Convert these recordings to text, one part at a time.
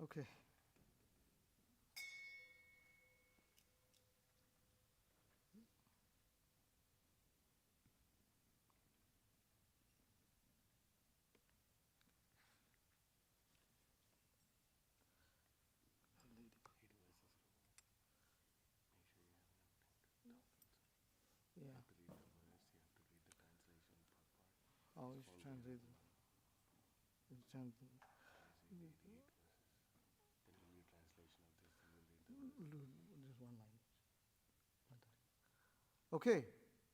Okay. Yeah. Always translate. Just one line. Okay.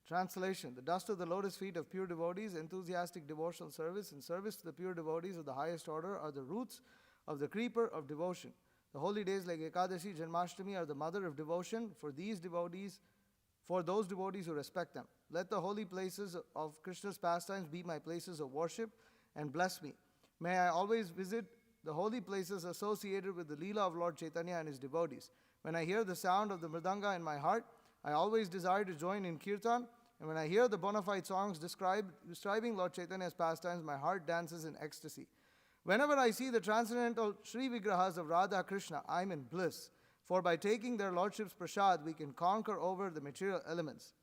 Translation. The dust of the lotus feet of pure devotees, enthusiastic devotional service, and service to the pure devotees of the highest order are the roots of the creeper of devotion. The holy days like Ekadashi, Janmashtami are the mother of devotion for these devotees, for those devotees who respect them. Let the holy places of Krishna's pastimes be my places of worship and bless me. May I always visit the holy places associated with the Leela of Lord Chaitanya and his devotees. When I hear the sound of the mridanga in my heart, I always desire to join in kirtan, and when I hear the bona fide songs describing Lord Chaitanya's pastimes, my heart dances in ecstasy. Whenever I see the transcendental Sri Vigrahas of Radha Krishna, I am in bliss, for by taking their lordship's prasad, we can conquer over the material elements.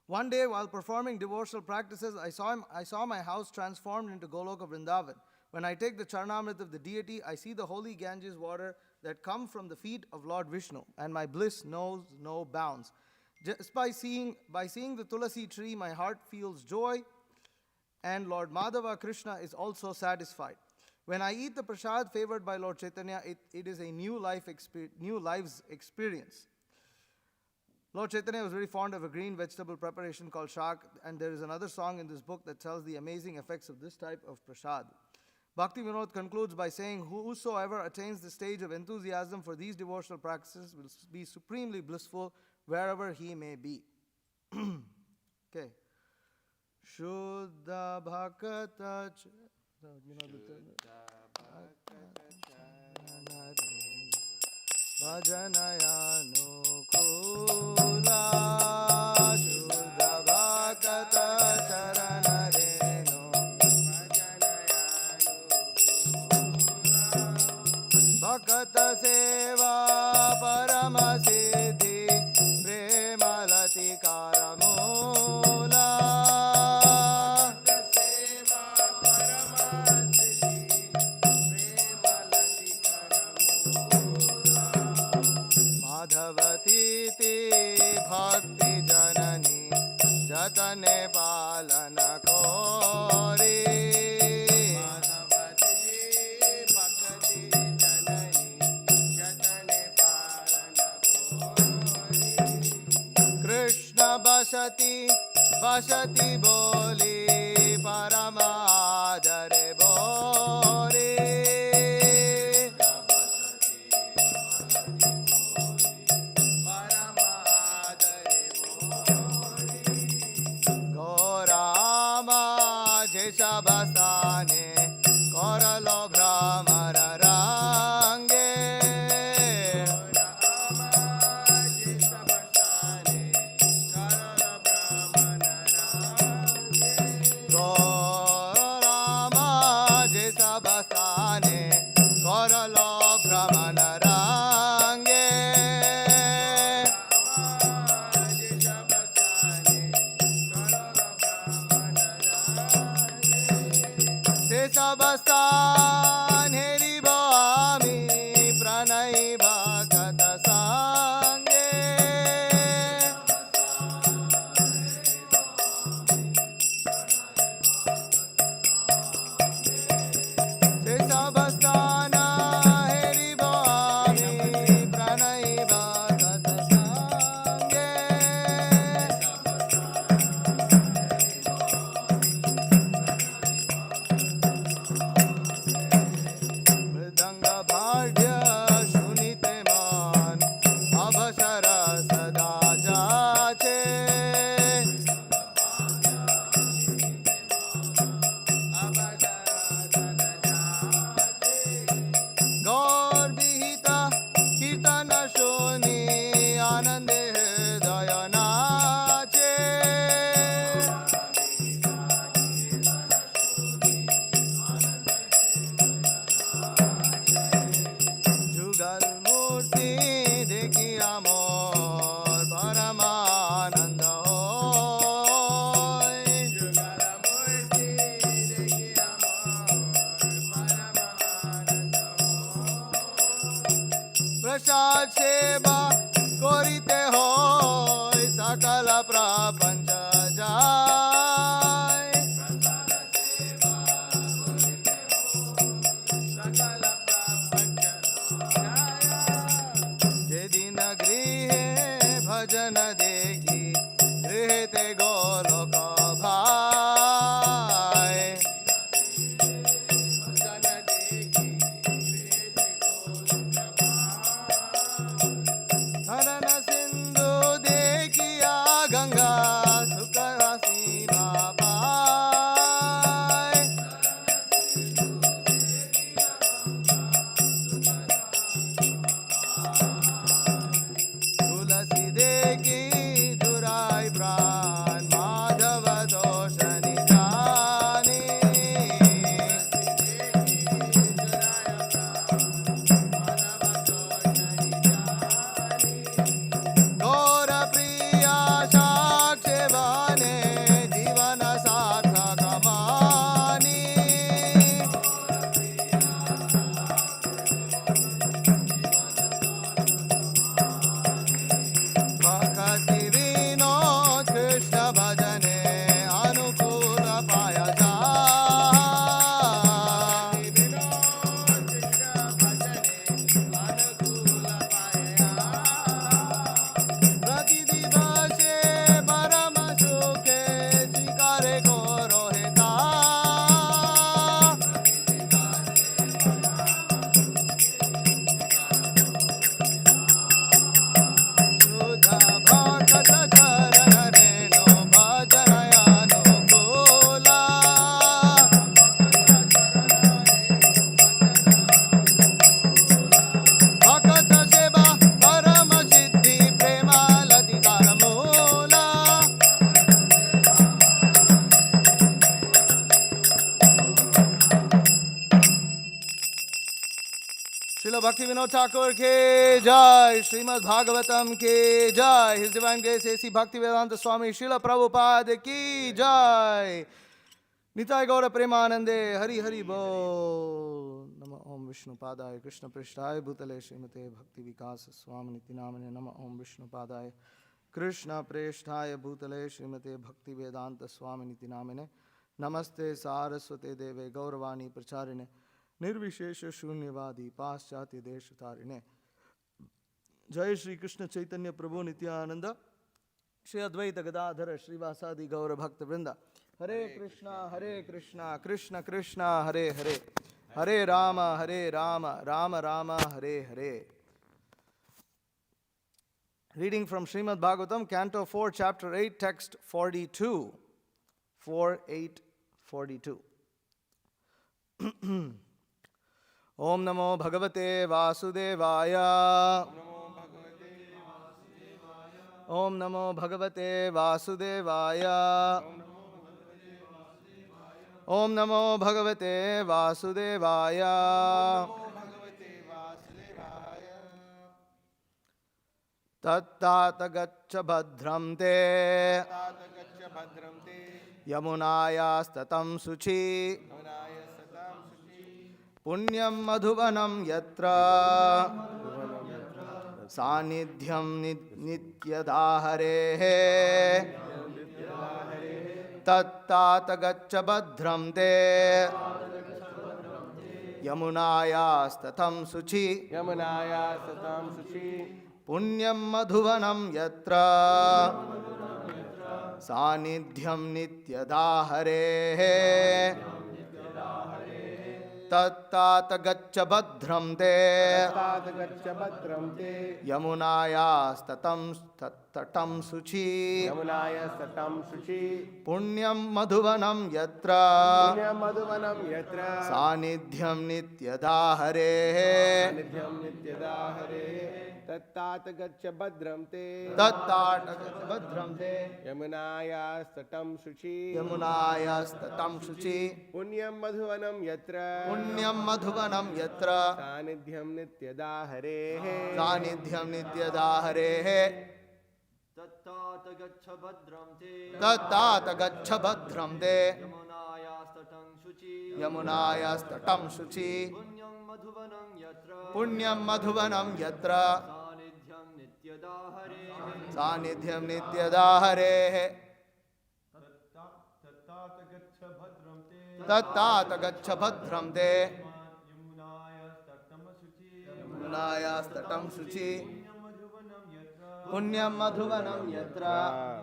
One day, while performing devotional practices, I saw my house transformed into Goloka Vrindavan. When I take the Charnamrit of the deity, I see the holy Ganges water that come from the feet of Lord Vishnu, and my bliss knows no bounds. Just by seeing the Tulasi tree, my heart feels joy, and Lord Madhava Krishna is also satisfied. When I eat the prasad favored by Lord Chaitanya, it is a new life's experience. Lord Chaitanya was very fond of a green vegetable preparation called shak, and there is another song in this book that tells the amazing effects of this type of prasad. Bhakti Vinod concludes by saying, whosoever attains the stage of enthusiasm for these devotional practices will be supremely blissful wherever he may be. Okay. Shuddha Bhakata Bhajanayānukūla Shuddha Bhakata Charanarenu Bhakata Seva Paramasiddhi Premalati Karamula Madhavatiti Bhakti Janani Jatane Palana Kori Madhavatiti Bhakti Janani Jatane Palana Kori Krishna Basati Boli Paramadare Bori Shabastane Koralo Brahmara Range Gorama Jisabastane Koralo Brahmana Range Sabastan Heri Bhami Pranai Bhagata Sange Sabastan Heri Bhami Pranai Bhagata Sange भजन देखी गृहते गोलोक भाई हरण सिंधु देखिया गंगा सुख सीमा पाए तुलसी देखी जुराई प्राण माधव दोष निजाने गौर प्रिया साक्ष्य बने जीवन सार्थक मानी भक्ति विनोद कृष्ण भजने अनुकूल पाया जा प्रति दिवसे परम सुखे स्वीकारे को रोहिता शुद्ध भक्त चरण रेणु भजनयानुकूला भक्त सेवा परम सिद्धि प्रेमालतिकार मूला श्रील भक्ति विनोद ठाकुर के जय श्रीमद् भागवतम के जय हिज डिवाइन ग्रेस एसी भक्ति वेदांत स्वामी श्रील प्रभुपाद की जय निताय गौर प्रेमानंदे हरि हरि बोल नमः ओम विष्णुपादाय कृष्ण पृष्ठाय भूतले श्रीमते भक्ति विकास स्वामिनिति नामने नमः ओम विष्णुपादाय कृष्ण प्रेष्ठाय भूतले श्रीमते भक्ति वेदांत स्वामिनिति नामिने नमस्ते सारस्वते देवे गौरवाणी प्रचारिणे निर्विशेष शून्यवादी पाश्चात्य देश तारिणे जय श्री कृष्ण चैतन्य प्रभु नित्यानंद श्री अद्वैत गदाधर श्रीवासादि गौर भक्त वृंदा हरे Krishna Krishna Krishna Hare Hare Hare Ram Ram Ram Hare Hare. Reading from Srimad Bhagavatam, Canto 4, Chapter 8, Text 42. 4:8:42. Om Namo Bhagavate Vasudevaya. Om Namo Bhagavate Vasudevaya. Om Namo Bhagavate Vasudevaya. Tattata gaccha bhadram te yamunaya statam suchi punyam madhuvanam yatra sanidhyam nityadaharehe tattata gaccha bhadram te yamunaya statam suchi Punyam मधुवनम यत्र सानिध्यम नित्यदाहरेः तत्तात गच्छ भद्रं ते यमुनायास्तटं शुचि पुण्यम मधुवनम यत्र सानिध्यम नित्यदाहरेः तत्तात गच्छ भद्रं ते यमुनायास्तटं शुचि पुण्यं मधुवनं यत्र सानिध्यं नित्यदाहरेः तत्तात गच्छ भद्रं ते यमुनायास्तटं शुचि पुण्यं मधुवनं यत्र सानिध्यं नित्यदाहरेः तत्तात गच्छ भद्रं ते यमुनायास्तटं शुचि Punyam madhuvanam yatra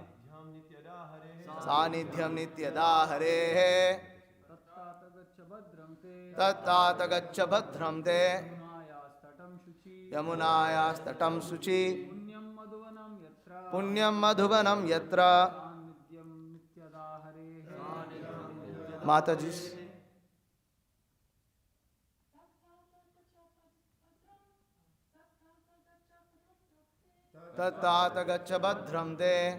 Sanidhyam nityada harehe Tattata gaccha bhadram te Yamunayastatam suchi Punyam madhuvanam yatra Matajis. Tattata gaccha bhadram te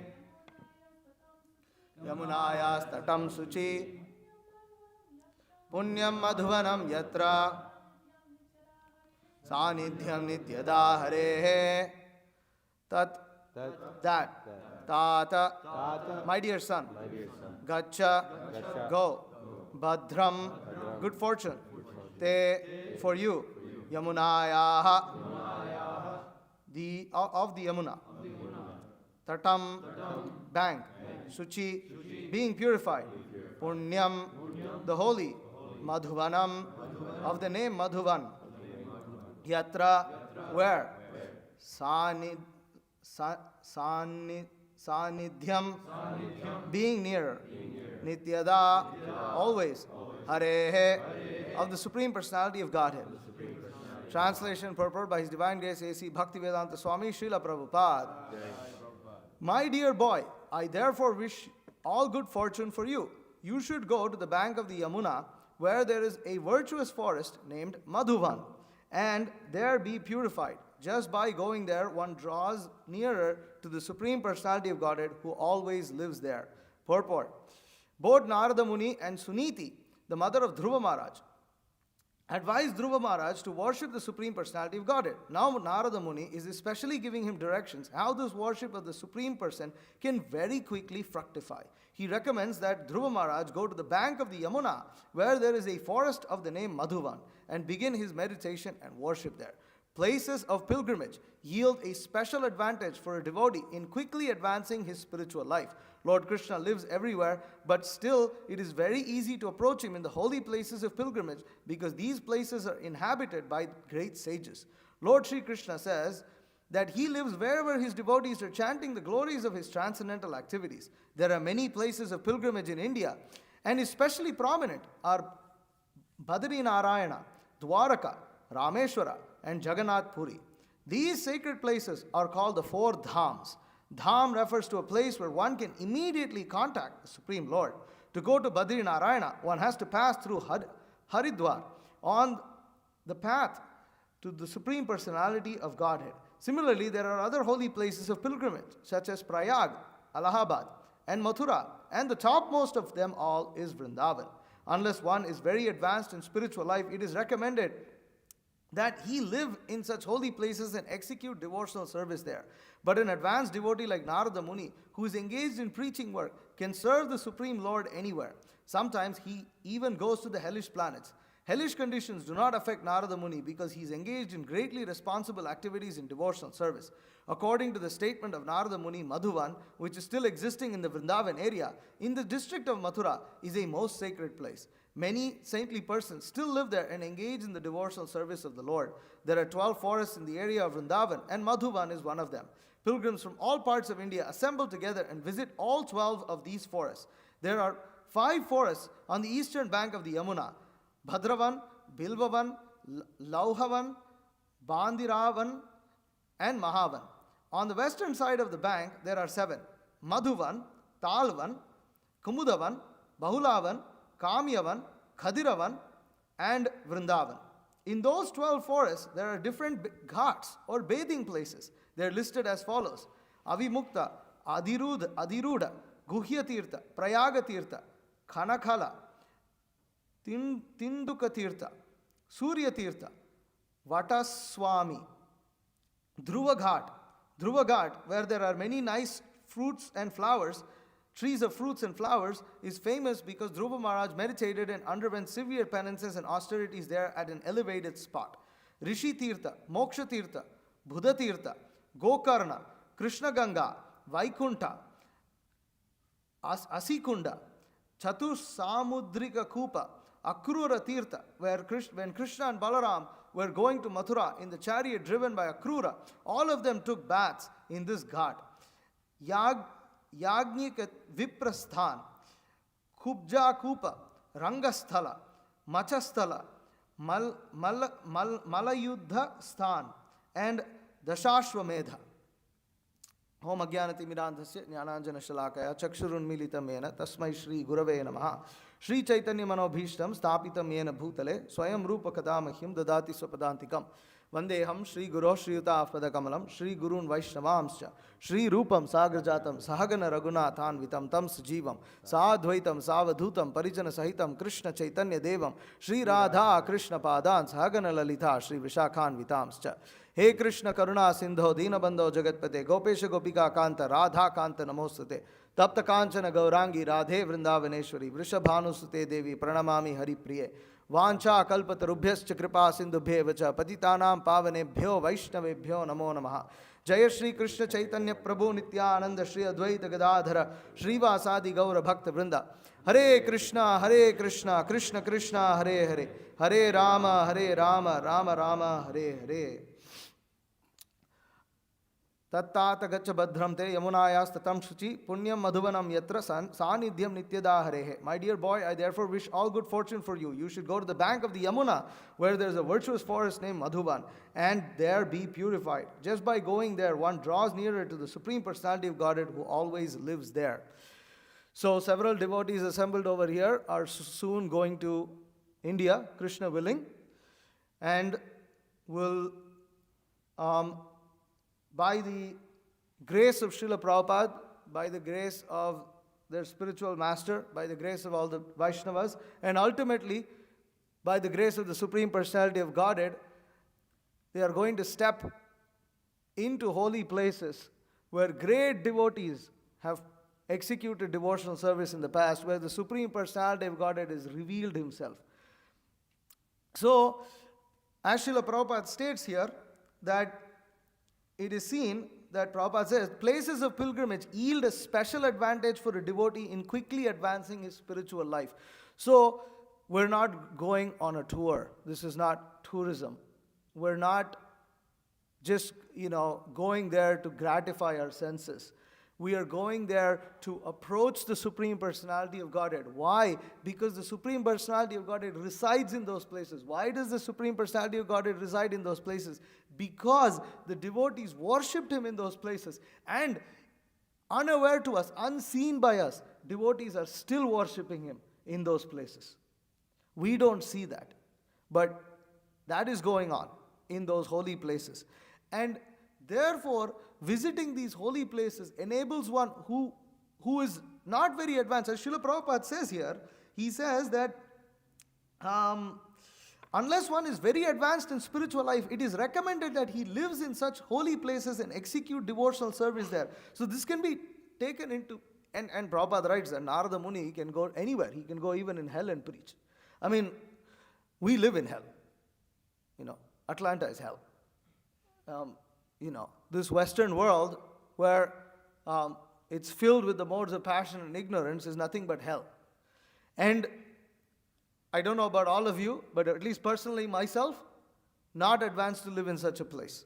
Yamunayastatam suchi Punyam madhuvanam yatra Sanidhyam nityada harehe Tat that Tata my dear son Gaccha go Bhadram good fortune Te for you Yamunayaha the of the Yamuna Tatam bank Suchi being purified Punyam the holy Madhuvanam of the name Madhuvan Yatra where Sanidhyam being near Nityada always Harehe of the Supreme Personality of Godhead. Translation purport by His Divine Grace A.C. Bhaktivedanta Swami Srila Prabhupada. My dear boy, I therefore wish all good fortune for you. You should go to the bank of the Yamuna where there is a virtuous forest named Madhuvan and there be purified. Just by going there, one draws nearer to the Supreme Personality of Godhead who always lives there. Purport. Both Narada Muni and Suniti, the mother of Dhruva Maharaj, advised Dhruva Maharaj to worship the Supreme Personality of Godhead. Now Narada Muni is especially giving him directions how this worship of the Supreme Person can very quickly fructify. He recommends that Dhruva Maharaj go to the bank of the Yamuna where there is a forest of the name Madhuvan and begin his meditation and worship there. Places of pilgrimage yield a special advantage for a devotee in quickly advancing his spiritual life. Lord Krishna lives everywhere, but still it is very easy to approach him in the holy places of pilgrimage because these places are inhabited by great sages. Lord Sri Krishna says that he lives wherever his devotees are chanting the glories of his transcendental activities. There are many places of pilgrimage in India, and especially prominent are Badri Narayana, Dwaraka, Rameshwara, and Jagannath Puri. These sacred places are called the four dhams. Dham refers to a place where one can immediately contact the Supreme Lord. To go to Badri Narayana, one has to pass through Haridwar on the path to the Supreme Personality of Godhead. Similarly, there are other holy places of pilgrimage, such as Prayag, Allahabad, and Mathura, and the topmost of them all is Vrindavan. Unless one is very advanced in spiritual life, it is recommended that he live in such holy places and execute devotional service there. But an advanced devotee like Narada Muni, who is engaged in preaching work, can serve the Supreme Lord anywhere. Sometimes he even goes to the hellish planets. Hellish conditions do not affect Narada Muni because he is engaged in greatly responsible activities in devotional service. According to the statement of Narada Muni, Madhuvan, which is still existing in the Vrindavan area, in the district of Mathura, is a most sacred place. Many saintly persons still live there and engage in the devotional service of the Lord. There are 12 forests in the area of Vrindavan, and Madhuvan is one of them. Pilgrims from all parts of India assemble together and visit all 12 of these forests. There are 5 forests on the eastern bank of the Yamuna: Bhadravan, Bilvavan, Lauhavan, Bandiravan, and Mahavan. On the western side of the bank, there are 7: Madhuvan, Talvan, Kumudavan, Bahulavan, Kamyavan, Khadiravan, and Vrindavan. In those 12 forests, there are different ghats or bathing places. They are listed as follows: Avimukta, Adiruda, Guhyatirtha, Prayagatirtha, Khanakhala, Tindukatirtha, Suryatirtha, Vataswami, Dhruva Ghat, where there are many nice fruits and flowers, trees of fruits and flowers, is famous because Dhruva Maharaj meditated and underwent severe penances and austerities there at an elevated spot. Rishi Tirtha, Moksha Tirtha, Buddha Tirtha, Gokarna, Krishna Ganga, Vaikunta, Asikunda, Chatur Samudrika Kupa, Akrura Tirtha, when Krishna and Balaram were going to Mathura in the chariot driven by Akrura, all of them took baths in this ghat. Yagnik Viprasthan, Kubja Kupa, Rangasthala, Machasthala, Malayuddha Sthan, and Dashashwamedha. Om Agyanati Mirandhasya Jnananjana Shalakaya Chakshurunmilitam Yena Tasmai Shri Gurave Namaha Shri Chaitanya Manobhishtam Stapitam Yena Bhutale Swayam Rupa Kadamahyam Dadati Swapadantikam Vandeham Shri Guru Shri Yuta Kamalam Shri Gurun Vaishnavamscha Shri Rupam Sagrajatam Sahagana Raghunathan Vitam Tam Sujivam Sadvaitam Savadhutam Parijana Sahitam Krishna Chaitanya Devam Shri Radha Krishna Padan Sahagana Lalita Shri Vishakhan Vitamscha He Krishna Karuna Sindho Dinabandho Jagatpate Gopesha Gopika Kanta Radha Kanta Namostate Tapta Kanchana Gaurangi Radhe Vrindavaneshwari Vrishabhanusute Devi Pranamami Hari Priye Vancha Kalpatarubhyascha Kripa Sindhubhyevacha Patitanam Pavanebhyo Vaishnavebhyo Namo Namaha Jaya Shri Krishna Chaitanya Prabhu Nityananda Shri Advaita Gadadhara Shri Vasadi Gaura Bhakta Vrinda Hare Krishna Krishna Krishna Hare Hare Hare Rama Rama Rama Hare Hare Tattata gacha badhram te yamunayas tatam shuchi punyam madhuvanam yatra sanidhyam nityada harehe. My dear boy, I therefore wish all good fortune for you. You should go to the bank of the Yamuna, where there is a virtuous forest named Madhuban, and there be purified. Just by going there, one draws nearer to the Supreme Personality of Godhead who always lives there. So several devotees assembled over here are soon going to India, Krishna willing, and will by the grace of Srila Prabhupada, by the grace of their spiritual master, by the grace of all the Vaishnavas, and ultimately by the grace of the Supreme Personality of Godhead, they are going to step into holy places where great devotees have executed devotional service in the past, where the Supreme Personality of Godhead has revealed himself. So, as Srila Prabhupada states here, that it is seen that Prabhupada says, places of pilgrimage yield a special advantage for a devotee in quickly advancing his spiritual life. So, we're not going on a tour. This is not tourism. We're not just, going there to gratify our senses. We are going there to approach the Supreme Personality of Godhead. Why? Because the Supreme Personality of Godhead resides in those places. Why does the Supreme Personality of Godhead reside in those places? Because the devotees worshipped him in those places. And unaware to us, unseen by us, devotees are still worshipping him in those places. We don't see that. But that is going on in those holy places. And therefore, visiting these holy places enables one who is not very advanced. As Srila Prabhupada says here, he says that unless one is very advanced in spiritual life, it is recommended that he lives in such holy places and execute devotional service there. So this can be taken into, and Prabhupada writes that Narada Muni can go anywhere. He can go even in hell and preach. I mean, we live in hell. Atlanta is hell. This Western world where it's filled with the modes of passion and ignorance is nothing but hell. And I don't know about all of you, but at least personally myself, not advanced to live in such a place.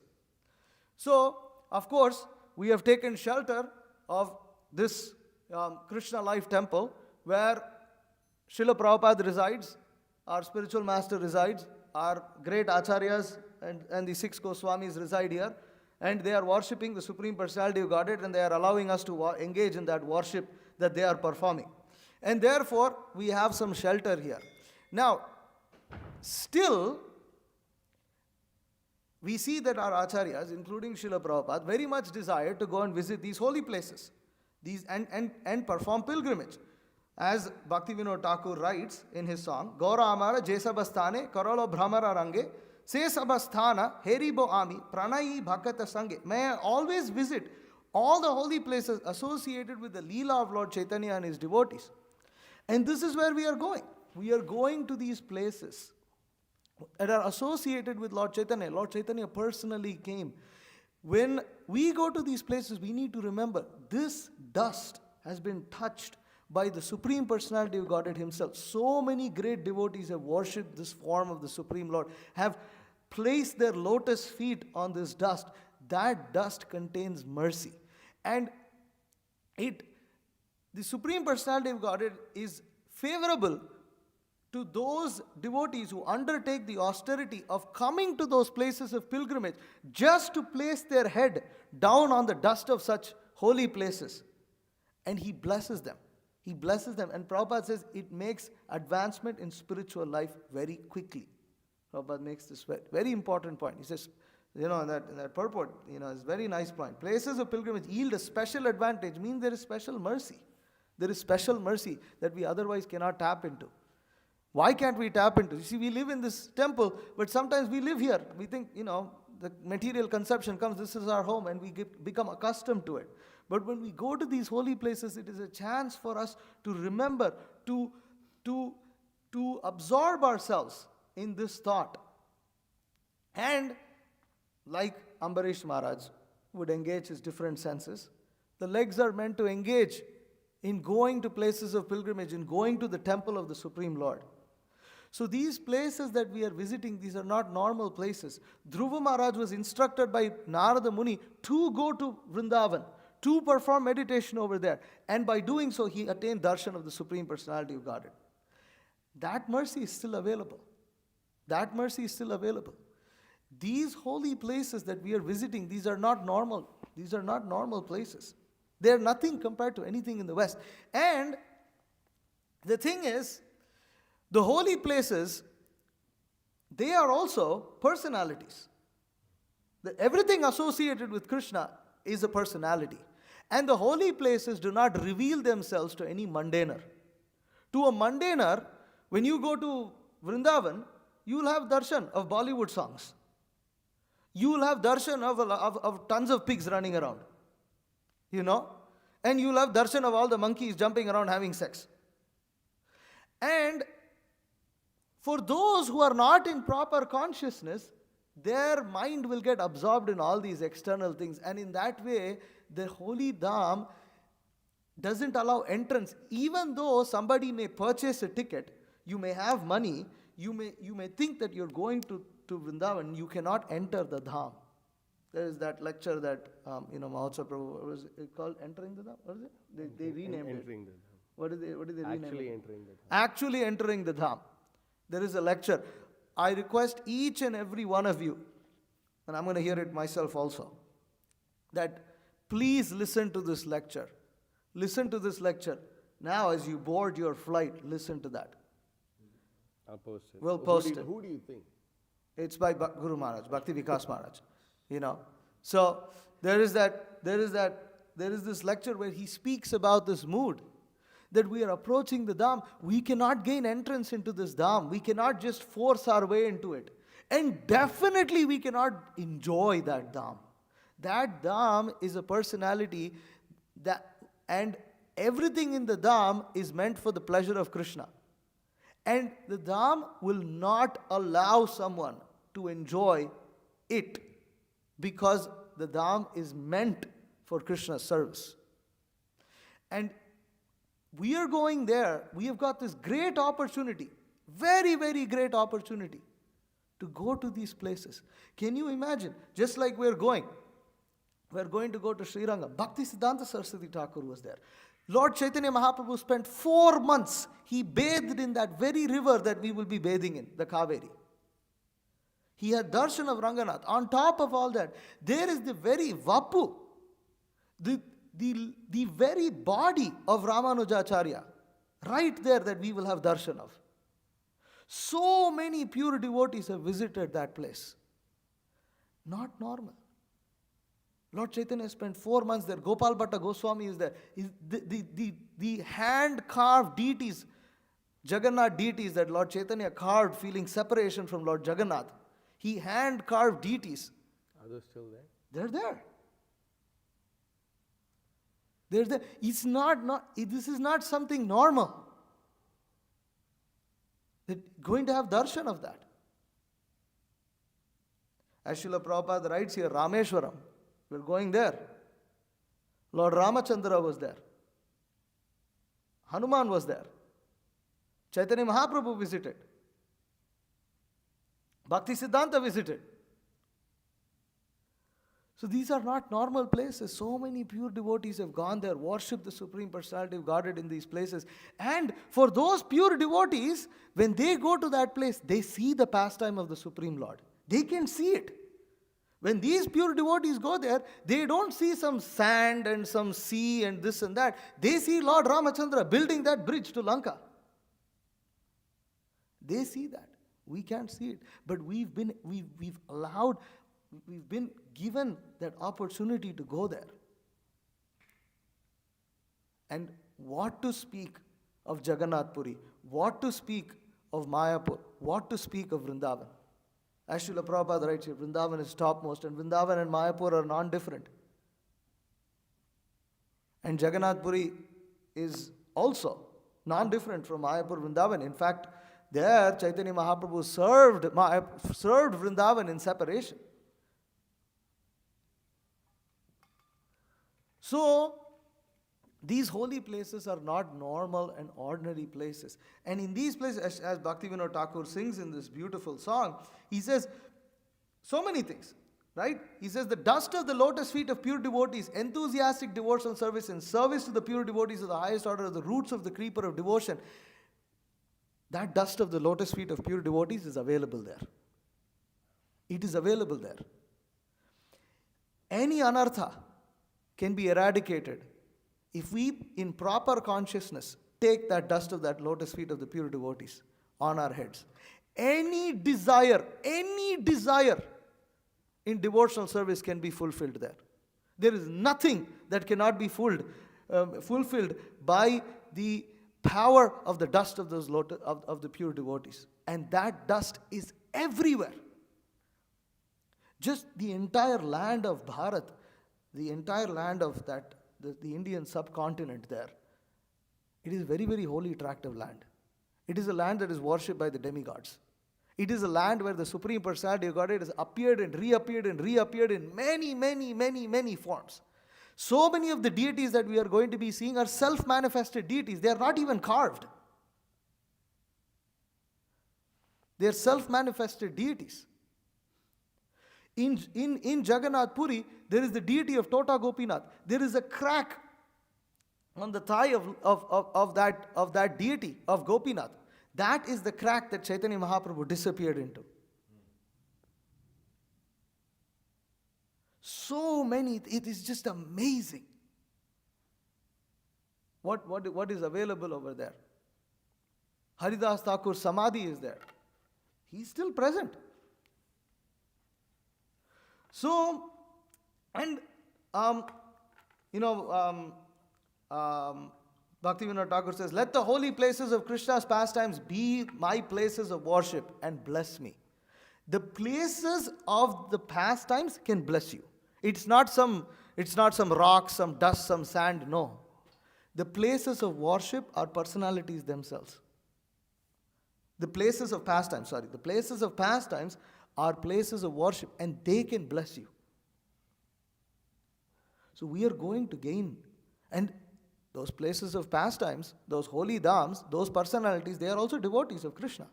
So, of course, we have taken shelter of this Krishna Life Temple where Srila Prabhupada resides, our spiritual master resides, our great acharyas and the 6 Goswamis reside here. And they are worshipping the Supreme Personality of Godhead, and they are allowing us to engage in that worship that they are performing. And therefore, we have some shelter here. Now, still, we see that our acharyas, including Srila Prabhupada, very much desire to go and visit these holy places and perform pilgrimage. As Bhaktivinoda Thakur writes in his song, Gaura Amara Jesabastane Karolo Brahmara Range Se Sabasthana Heribo Ami Pranayi Bhakata Sange. May I always visit all the holy places associated with the Leela of Lord Chaitanya and his devotees. And this is where we are going. We are going to these places that are associated with Lord Chaitanya. Lord Chaitanya personally came. When we go to these places, we need to remember this dust has been touched by the Supreme Personality of Godhead himself. So many great devotees have worshipped this form of the Supreme Lord, have placed their lotus feet on this dust. that dust contains mercy. And the Supreme Personality of Godhead is favorable to those devotees who undertake the austerity of coming to those places of pilgrimage just to place their head down on the dust of such holy places. And he blesses them. He blesses them. And Prabhupada says it makes advancement in spiritual life very quickly. Prabhupada makes this very important point. He says, in that purport, it's a very nice point. Places of pilgrimage yield a special advantage, means there is special mercy. There is special mercy that we otherwise cannot tap into. Why can't we tap into? You see, we live in this temple, but sometimes we live here. We think, the material conception comes, this is our home, and we become accustomed to it. But when we go to these holy places, it is a chance for us to remember, to absorb ourselves in this thought. And like Ambarish Maharaj would engage his different senses, the legs are meant to engage in going to places of pilgrimage, in going to the temple of the Supreme Lord. So these places that we are visiting, these are not normal places. Dhruva Maharaj was instructed by Narada Muni to go to Vrindavan, to perform meditation over there. And by doing so, he attained darshan of the Supreme Personality of Godhead. That mercy is still available. That mercy is still available. These holy places that we are visiting, these are not normal. These are not normal places. They are nothing compared to anything in the West. And the thing is, the holy places, they are also personalities. Everything associated with Krishna is a personality. And the holy places do not reveal themselves to any mundaner. To a mundaner, when you go to Vrindavan, you will have darshan of Bollywood songs. You will have darshan of tons of pigs running around. And you will have darshan of all the monkeys jumping around having sex. And for those who are not in proper consciousness, their mind will get absorbed in all these external things. And in that way, the holy dham doesn't allow entrance. Even though somebody may purchase a ticket, you may have money, you may think that you're going to Vrindavan, you cannot enter the dham. There is that lecture that, Mahotsaha Prabhu, was it called Entering the Dham? What is it? They renamed Entering it. the dham. What did they rename Actually it? entering the dham. Actually entering the dham. There is a lecture. I request each and every one of you, and I'm going to hear it myself also, that please listen to this lecture. Listen to this lecture. Now as you board your flight, listen to that. I'll post it. We'll post it. Who do you think? It's by Guru Maharaj, Bhakti Vikas Maharaj. So there is this lecture where he speaks about this mood, that we are approaching the dham. We cannot gain entrance into this dham. We cannot just force our way into it. And definitely we cannot enjoy that dham. That dham is a personality and everything in the dham is meant for the pleasure of Krishna. And the dham will not allow someone to enjoy it because the dham is meant for Krishna's service. And we are going there. We have got this great opportunity, very, very great opportunity to go to these places. Can you imagine? Just like we're going to go to Sri Rangam. Bhakti Siddhanta Saraswati Thakur was there. Lord Chaitanya Mahaprabhu spent 4 months. He bathed in that very river that we will be bathing in, the Kaveri. He had darshan of Ranganath. On top of all that, there is the very Vapu, the very body of Ramanujacharya, right there that we will have darshan of. So many pure devotees have visited that place. Not normal. Lord Chaitanya spent 4 months there. Gopal Bhatta Goswami is there. The hand-carved deities, Jagannath deities that Lord Chaitanya carved, feeling separation from Lord Jagannath. He hand-carved deities. Are those still there? They're there. They're there. This is not something normal. They're going to have darshan of that. As Srila Prabhupada writes here, Rameshwaram, we're going there. Lord Ramachandra was there. Hanuman was there. Chaitanya Mahaprabhu visited. Bhakti Siddhanta visited. So these are not normal places. So many pure devotees have gone there, worshipped the Supreme Personality of Godhead in these places. And for those pure devotees, when they go to that place, they see the pastime of the Supreme Lord. They can see it. When these pure devotees go there, they don't see some sand and some sea and this and that. They see Lord Ramachandra building that bridge to Lanka. They see that. We can't see it. But we've been given that opportunity to go there. And what to speak of Jagannath Puri, what to speak of Mayapur, what to speak of Vrindavan. As Srila Prabhupada writes here, Vrindavan is topmost, and Vrindavan and Mayapur are non-different. And Jagannath Puri is also non-different from Mayapur, Vrindavan. In fact, there Chaitanya Mahaprabhu served Vrindavan in separation. So, these holy places are not normal and ordinary places. And in these places, as Bhaktivinoda Thakur sings in this beautiful song, he says so many things, right? He says, the dust of the lotus feet of pure devotees, enthusiastic devotional service and service to the pure devotees of the highest order are the roots of the creeper of devotion. That dust of the lotus feet of pure devotees is available there. It is available there. Any anartha can be eradicated if we, in proper consciousness, take that dust of that lotus feet of the pure devotees on our heads. Any desire in devotional service can be fulfilled there. There is nothing that cannot be fulfilled by the power of the dust of those of the pure devotees. And that dust is everywhere. Just the entire land of Bharat, the entire land of that, the Indian subcontinent there, it is very, very holy tract of land. It is a land that is worshipped by the demigods. It is a land where the Supreme Personality of Godhead has appeared and reappeared in many forms. So many of the deities that we are going to be seeing are self-manifested deities. They are not even carved. They are self-manifested deities. In Jagannath Puri, there is the deity of Tota Gopinath. There is a crack on the thigh of that deity of Gopinath. That is the crack that Chaitanya Mahaprabhu disappeared into. So many, it is just amazing what is available over there. Haridas Thakur's Samadhi is there. He is still present. So, and Bhaktivinoda Thakur says, let the holy places of Krishna's pastimes be my places of worship and bless me. The places of the pastimes can bless you. It's not some rock, some dust, some sand, no. The places of worship are personalities themselves. The places of pastimes are places of worship, and they can bless you. So we are going to gain. And those places of pastimes, those holy dhams, those personalities, they are also devotees of Krishna.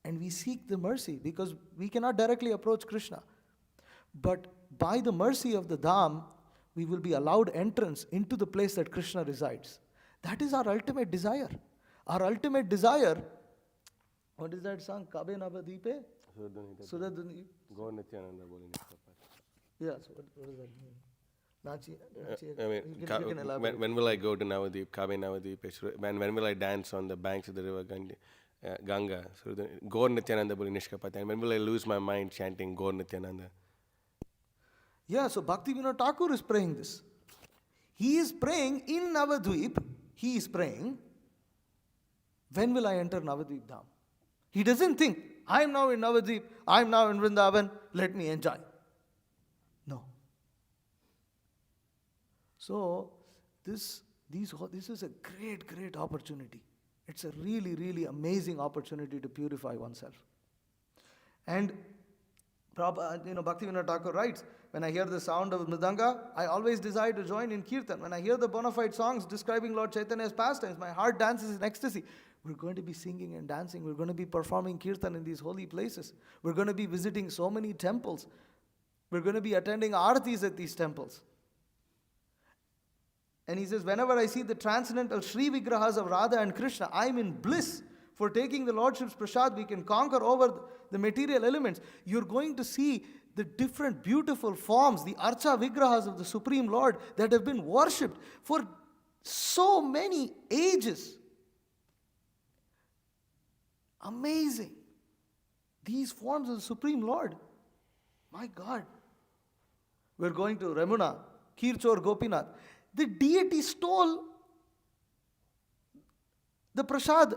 And we seek the mercy because we cannot directly approach Krishna. But by the mercy of the dham, we will be allowed entrance into the place that Krishna resides. That is our ultimate desire. Our ultimate desire, what is that song? Kabe Navadipe? Suradhani. Gaur Nityananda boli nishkapat. Yeah, so what does that mean? You can elaborate. When will I go to Navadip, Kabe Navadip? When will I dance on the banks of the river Ganga? Gaur Nityananda boli nishkapat. And when will I lose my mind chanting Gaur Nityananda? Yeah, so Bhaktivinoda Thakur is praying this. He is praying in Navadvip. He is praying, when will I enter Navadvip Dham? He doesn't think, I am now in Navadvip, I am now in Vrindavan, let me enjoy. No. So, this is a great opportunity. It's a really amazing opportunity to purify oneself. And Bhaktivinoda Thakur writes, when I hear the sound of Mridanga, I always desire to join in Kirtan. When I hear the bona fide songs describing Lord Chaitanya's pastimes, my heart dances in ecstasy. We're going to be singing and dancing. We're going to be performing Kirtan in these holy places. We're going to be visiting so many temples. We're going to be attending aartis at these temples. And he says, whenever I see the transcendental Sri Vigrahas of Radha and Krishna, I'm in bliss. For taking the Lordship's prasad, we can conquer over the material elements. You're going to see the different beautiful forms, the Archa Vigrahas of the Supreme Lord that have been worshipped for so many ages. Amazing. These forms of the Supreme Lord. My God. We're going to Ramuna, Kirchor Gopinath. The deity stole the prasad,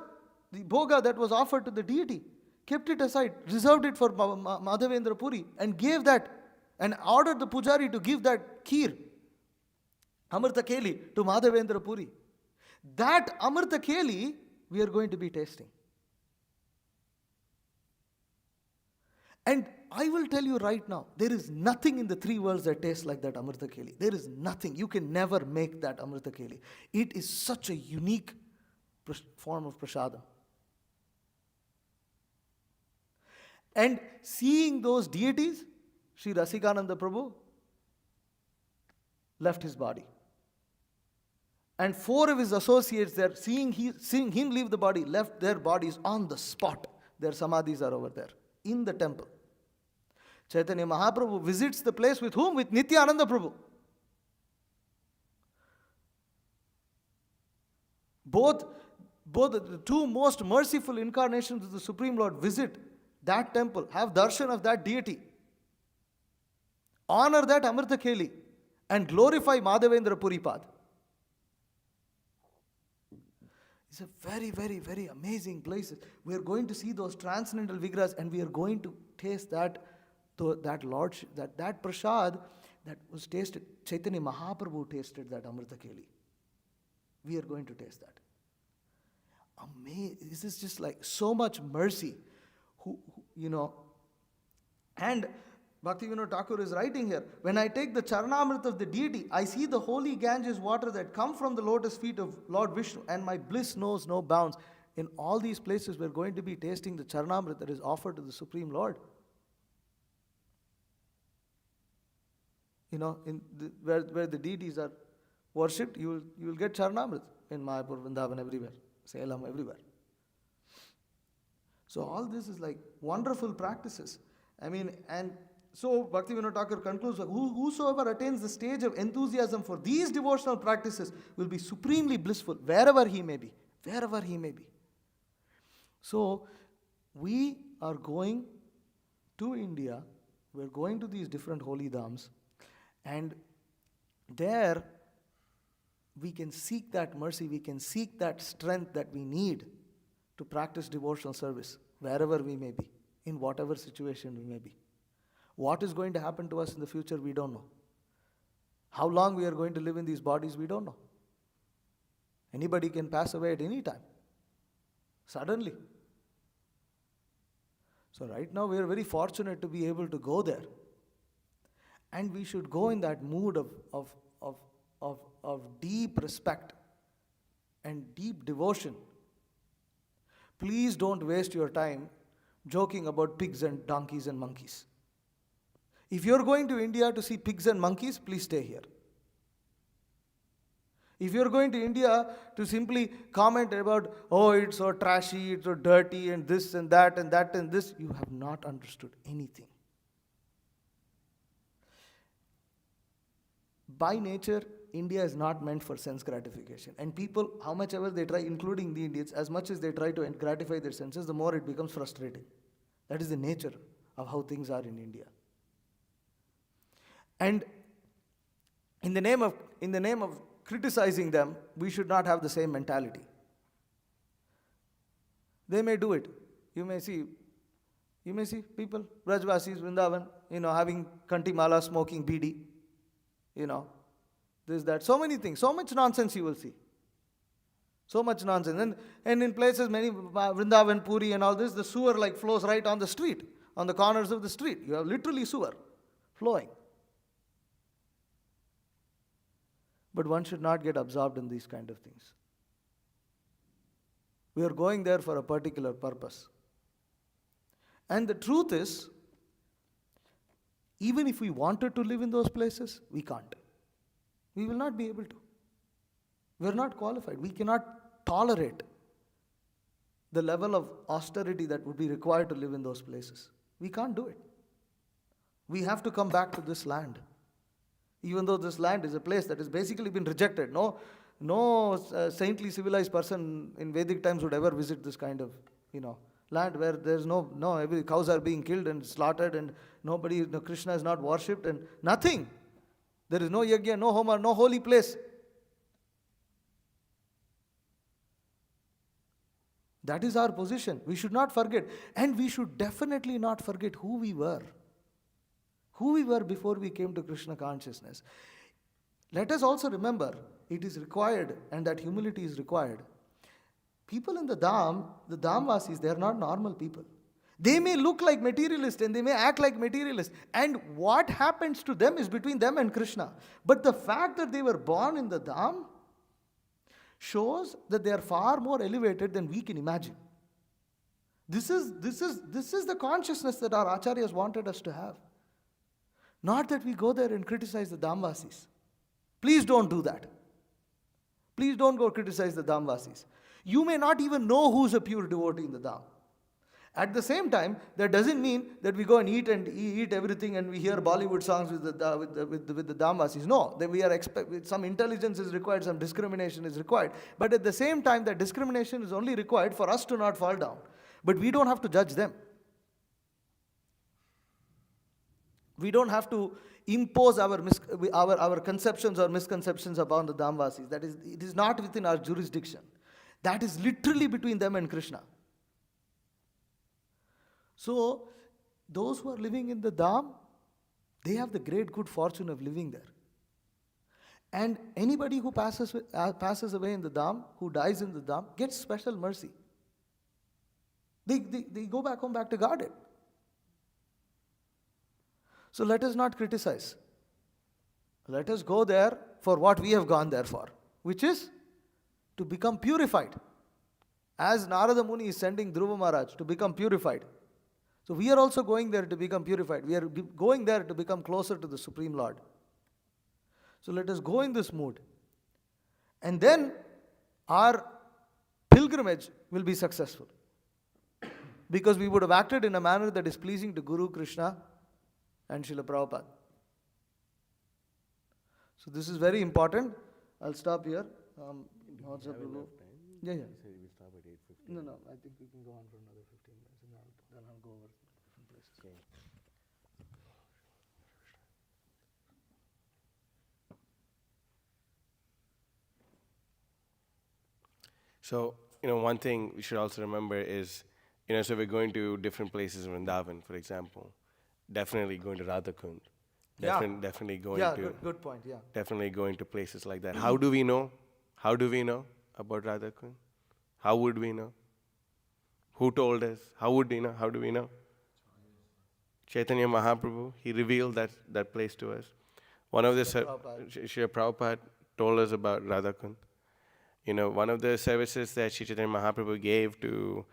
the bhoga that was offered to the deity, kept it aside, reserved it for Madhavendra Puri, and gave that, and ordered the pujari to give that kheer, Amrita Keli, to Madhavendra Puri. That Amrita Keli we are going to be tasting. And I will tell you right now, there is nothing in the three worlds that tastes like that Amrita Keli. There is nothing. You can never make that Amrita Keli. It is such a unique form of prasadam. And seeing those deities, Sri Rasikananda Prabhu left his body. And 4 of his associates there, seeing him leave the body, left their bodies on the spot. Their samadhis are over there, in the temple. Chaitanya Mahaprabhu visits the place with whom? With Nityananda Prabhu. Both the 2 most merciful incarnations of the Supreme Lord visit that temple, have darshan of that deity, honor that Amrita Keli, and glorify Madhavendra Puripad. It's a very, very, very amazing place. We are going to see those transcendental vigrahas, and we are going to taste that lordship, that prasad that was tasted. Chaitanya Mahaprabhu tasted that Amrita Keli. We are going to taste that. Amazing. This is just like so much mercy. And Bhaktivinoda Thakur is writing here, when I take the Charanamrita of the deity, I see the holy Ganges water that come from the lotus feet of Lord Vishnu, and my bliss knows no bounds. In all these places, we're going to be tasting the Charanamrita that is offered to the Supreme Lord. Where the deities are worshipped, you will get Charanamrita in Mayapur, Vrindavan, everywhere, Salem, everywhere. So all this is like wonderful practices. And so Bhaktivinoda Thakur concludes, whosoever attains the stage of enthusiasm for these devotional practices will be supremely blissful wherever he may be. Wherever he may be. So we are going to India, we're going to these different holy dhams, and there we can seek that mercy, we can seek that strength that we need to practice devotional service wherever we may be, in whatever situation we may be. What is going to happen to us in the future, we don't know. How long we are going to live in these bodies, we don't know. Anybody can pass away at any time, suddenly. So right now we are very fortunate to be able to go there. And we should go in that mood of deep respect and deep devotion. Please don't waste your time joking about pigs and donkeys and monkeys. If you're going to India to see pigs and monkeys, please stay here. If you're going to India to simply comment about, it's so trashy, it's so dirty, and this and that and that and this, you have not understood anything. By nature, India is not meant for sense gratification. And people, how much ever they try, including the Indians, as much as they try to gratify their senses, the more it becomes frustrating. That is the nature of how things are in India. And in the name of criticizing them, we should not have the same mentality. They may do it. You may see people, Brajvasis, Vrindavan, having kanti mala, smoking bidi, this, that, so many things, so much nonsense you will see. So much nonsense. And in places, many, Vrindavan, Puri and all this, the sewer flows right on the street, on the corners of the street. You have literally sewer flowing. But one should not get absorbed in these kind of things. We are going there for a particular purpose. And the truth is, Even if we wanted to live in those places, we can't. We will not be able to. We are not qualified. We cannot tolerate the level of austerity that would be required to live in those places. We can't do it. We have to come back to this land. Even though this land is a place that has basically been rejected. No saintly civilized person in Vedic times would ever visit this kind of, land where there's every cows are being killed and slaughtered and Krishna is not worshipped and nothing. There is no yajna, no homa, no holy place. That is our position. We should not forget. And we should definitely not forget who we were. Who we were before we came to Krishna consciousness. Let us also remember, it is required and that humility is required. People in the Dhamvasis, they are not normal people. They may look like materialists and they may act like materialists. And what happens to them is between them and Krishna. But the fact that they were born in the Dham shows that they are far more elevated than we can imagine. This is the consciousness that our acharyas wanted us to have. Not that we go there and criticize the Dhamvasis. Please don't do that. Please don't go criticize the Dhamvasis. You may not even know who's a pure devotee in the Dham. At the same time, that doesn't mean that we go and eat everything and we hear Bollywood songs with the Dhamvasis. No, that we are some intelligence is required, some discrimination is required. But at the same time, that discrimination is only required for us to not fall down. But we don't have to judge them. We don't have to impose our conceptions or misconceptions upon the Dhamvasis. That is, it is not within our jurisdiction. That is literally between them and Krishna. So, those who are living in the Dham, they have the great good fortune of living there. And anybody who passes away in the Dham, who dies in the Dham, gets special mercy. They go back home, back to Godhead. So let us not criticize. Let us go there for what we have gone there for, which is to become purified. As Narada Muni is sending Dhruva Maharaj to become purified. So we are also going there to become purified. We are going there to become closer to the Supreme Lord. So let us go in this mood. And then our pilgrimage will be successful. Because we would have acted in a manner that is pleasing to Guru, Krishna and Srila Prabhupada. So this is very important. I'll stop here. Mahotsaha Prabhu. Yeah. We stop at 8:15. No, I think we can go on for another 15 minutes and then I'll go over different places. Okay. So, one thing we should also remember is, so we're going to different places in Vrindavan, for example. Definitely going to Radhakund. Definitely going to... Good point, yeah. Definitely going to places like that. How do we know? How do we know about Radhakund? How would we know? Who told us? How would we know? How do we know? Chaitanya Mahaprabhu, he revealed that place to us. One of the Srila Prabhupada told us about Radhakund. One of the services that Sri Chaitanya Mahaprabhu gave to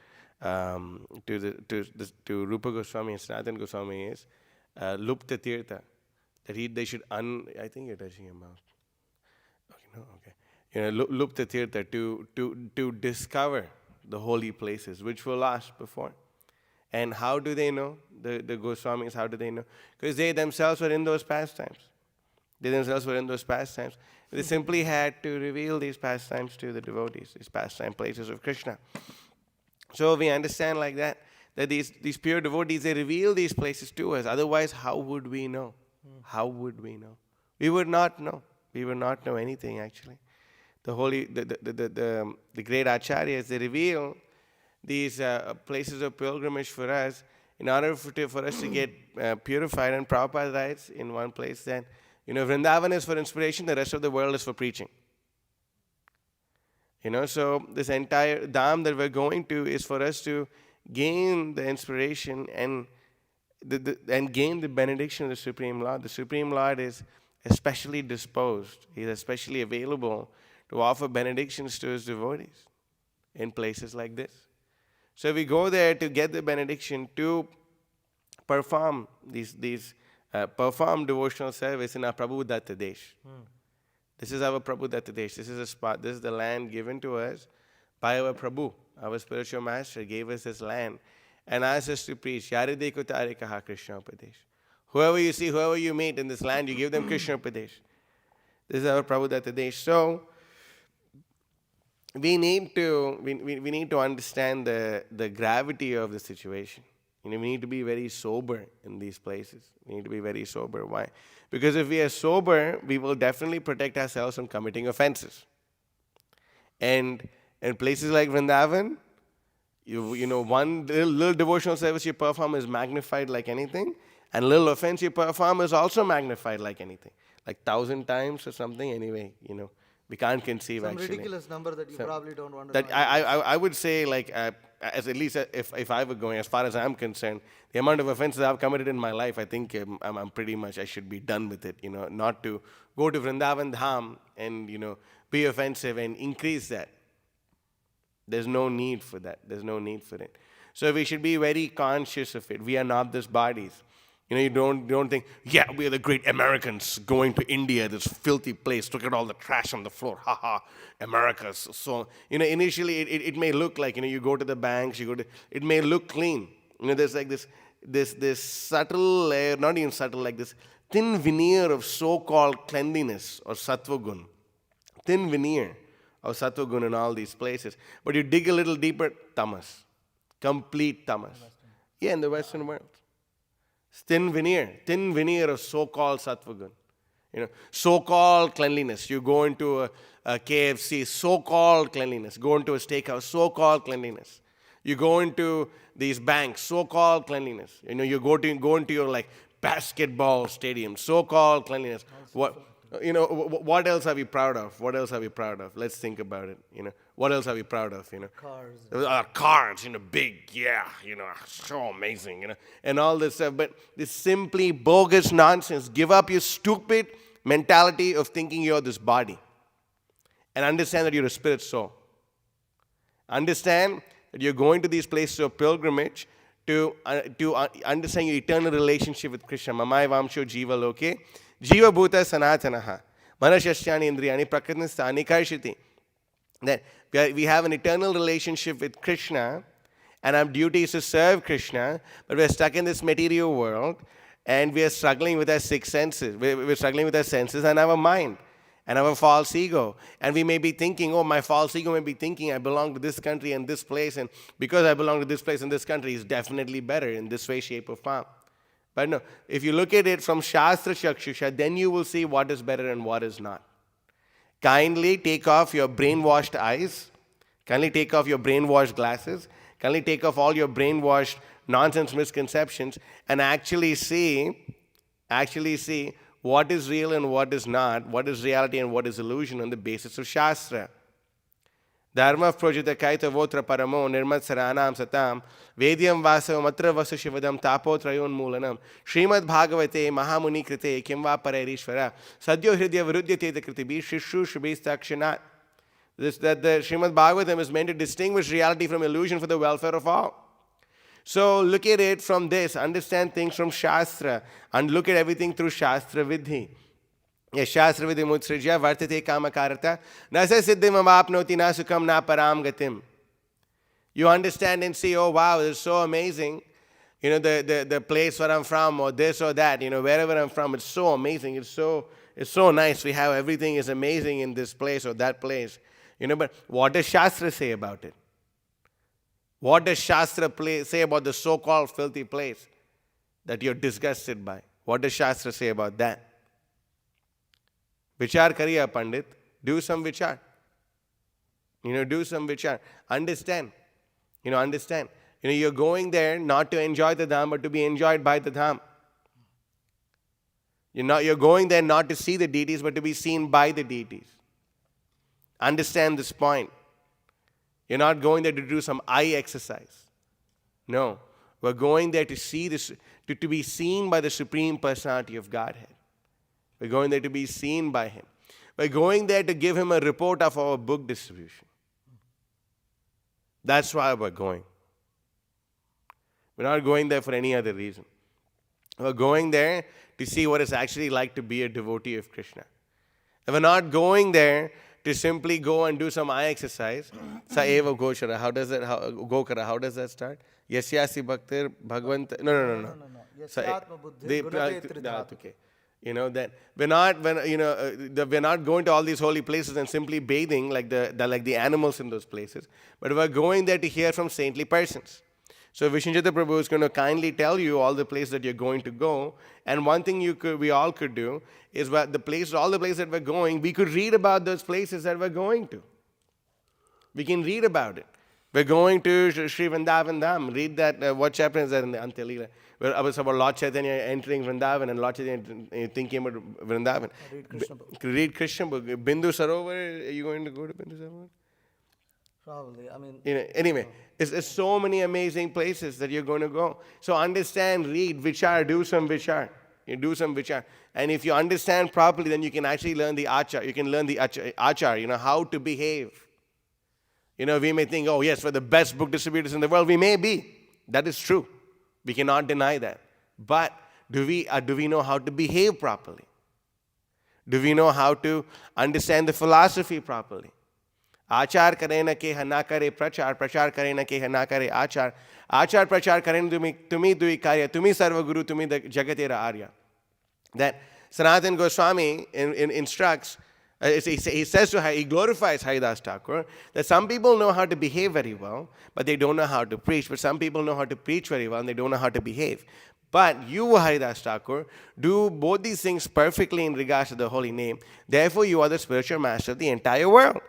Rupa Goswami and Sanatana Goswami is Lupta Tirtha. That they should I think you're touching your mouth. Okay. Lupta Tirtha, to discover the holy places which were lost before. And how do they know? The Goswamis, how do they know? Because they themselves were in those pastimes. They simply had to reveal these pastimes to the devotees, these pastime places of Krishna. So we understand like that these pure devotees, they reveal these places to us. Otherwise, how would we know? How would we know? We would not know. We would not know anything, actually. The great acharyas, they reveal these places of pilgrimage for us in order for us to get purified. And Prabhupada writes in one place that, Vrindavan is for inspiration, the rest of the world is for preaching. So this entire dham that we're going to is for us to gain the inspiration and gain the benediction of the Supreme Lord. The Supreme Lord is especially disposed. He is especially available to offer benedictions to his devotees in places like this. So we go there to get the benediction, to perform these perform devotional service in our Prabhu Datta Desh. This is our Prabhu Datta Desh. This is a spot. This is the land given to us by our Prabhu. Our spiritual master gave us this land and asked us to preach. Yare dekho tare kaha Krishna Upadesh. Whoever you see, whoever you meet in this land, you give them Krishna Upadesh. This is our Prabhu Datta Desh. So we need to understand the gravity of the situation. We need to be very sober in these places. We need to be very sober. Why? Because if we are sober, we will definitely protect ourselves from committing offenses. And in places like Vrindavan, one little devotional service you perform is magnified like anything, and little offense you perform is also magnified like anything, like 1,000 times or something. Anyway, we can't conceive Some actually. ridiculous number that you probably don't want to That know. I would say, like, as at least if I were going, as far as I'm concerned, the amount of offenses I've committed in my life, I think I'm pretty much, I should be done with it. Not to go to Vrindavan Dham and be offensive and increase that. There's no need for that. There's no need for it. So we should be very conscious of it. We are not these bodies. You don't think, yeah, we are the great Americans going to India, this filthy place. Look at all the trash on the floor. Ha ha, America. So initially it may look like, you go to the banks, it may look clean. There's like this subtle layer, not even subtle, like this thin veneer of so-called cleanliness or sattva gun. Thin veneer of sattva gun in all these places. But you dig a little deeper, tamas. Complete tamas. Yeah, in the Western world. Thin veneer of so-called sattva gun. So-called cleanliness. You go into a KFC, so-called cleanliness. Go into a steakhouse, so-called cleanliness. You go into these banks, so-called cleanliness. You go into your like basketball stadium, so-called cleanliness. What else are we proud of? What else are we proud of? Let's think about it. What else are we proud of? Cars. Cars, big, yeah, so amazing, and all this stuff. But this simply bogus nonsense. Give up your stupid mentality of thinking you're this body, and understand that you're a spirit soul. Understand that you're going to these places of pilgrimage to understand your eternal relationship with Krishna. Mamai vamsho jiva loke. Jiva bhuta sanatanaha. Manashashyani indriyani prakritnistani karshiti. That we have an eternal relationship with Krishna, and our duty is to serve Krishna, but we're stuck in this material world, and we are struggling with our six senses. We're struggling with our senses and our mind, and our false ego. And we may be thinking, my false ego may be thinking, I belong to this country and this place, and because I belong to this place and this country, it's definitely better in this way, shape, or form. But no, if you look at it from Shastra Chakshusha, then you will see what is better and what is not. Kindly take off your brainwashed eyes. Kindly take off your brainwashed glasses. Kindly take off all your brainwashed nonsense misconceptions and actually see what is real and what is not, what is reality and what is illusion on the basis of Shastra. Dharma projita kaita votra paramo nirmat saranam satam vedyam vasavam atra vasu shivadam tapotrayon moolanam Srimad Bhagavate Mahamuni krite kimva pararishvara sadyo hridya virudyate kritibi shishu shubhistakshanat. That the Srimad Bhagavatam is meant to distinguish reality from illusion for the welfare of all. So look at it from this, understand things from Shastra, and look at everything through Shastra Vidhi. Shastra Vidhi mutsrijya vartate kamakarata nasa siddhim avapnoti na sukham na param gatim. You understand and see, oh wow, this is so amazing. The place where I'm from, or this or that, wherever I'm from, it's so amazing. It's so nice. We have everything is amazing in this place or that place. But what does Shastra say about it? What does Shastra say about the so-called filthy place that you're disgusted by? What does Shastra say about that? Vichar kariya, Pandit. Do some vichar. Do some vichar. Understand. Understand. You're going there not to enjoy the Dham, but to be enjoyed by the Dham. You're going there not to see the deities, but to be seen by the deities. Understand this point. You're not going there to do some eye exercise. No. We're going there to see this, to be seen by the Supreme Personality of Godhead. We're going there to be seen by Him. We're going there to give Him a report of our book distribution. That's why we're going. We're not going there for any other reason. We're going there to see what it's actually like to be a devotee of Krishna. And we're not going there to simply go and do some eye exercise. Sa eva gochara. How does that? Gokara. How does that start? Yasyasi bhaktir bhagavant. No. Yasyatma buddhi gunate tridhatu. Okay. You know that we're not we're not going to all these holy places and simply bathing like the animals in those places, but we're going there to hear from saintly persons. So Visnu-citta Prabhu is going to kindly tell you all the places that you're going to go. And one thing we all could do is all the places that we're going, we could read about those places that we're going to. We can read about it. We're going to Sri Vrindavan Dham. Read that. What chapter is that in the Antyalila? Where I was about Lord Chaitanya entering Vrindavan and Lord Chaitanya thinking about Vrindavan. Read Krishna book. Read Krishna book. Bindu Sarovar. Are you going to go to Bindu Sarovar? Probably. I mean, Anyway, it's so many amazing places that you're going to go. So understand, read, vichar, do some vichar. You do some vichar. And if you understand properly, then you can actually learn the achar. You can learn the achar, how to behave. We may think, oh yes, we're the best book distributors in the world. We may be. That is true. We cannot deny that. But do we know how to behave properly? Do we know how to understand the philosophy properly? Achar kare na ke na kare prachar, prachar kare na ke na kare achar. Achar prachar kare tumi dui karya, tumi sarva guru, tumi jagatera arya. That Sanatana Goswami instructs, he says he glorifies Haridas Thakur, that some people know how to behave very well, but they don't know how to preach. But some people know how to preach very well and they don't know how to behave. But you, Haridas Thakur, do both these things perfectly in regards to the holy name. Therefore, you are the spiritual master of the entire world.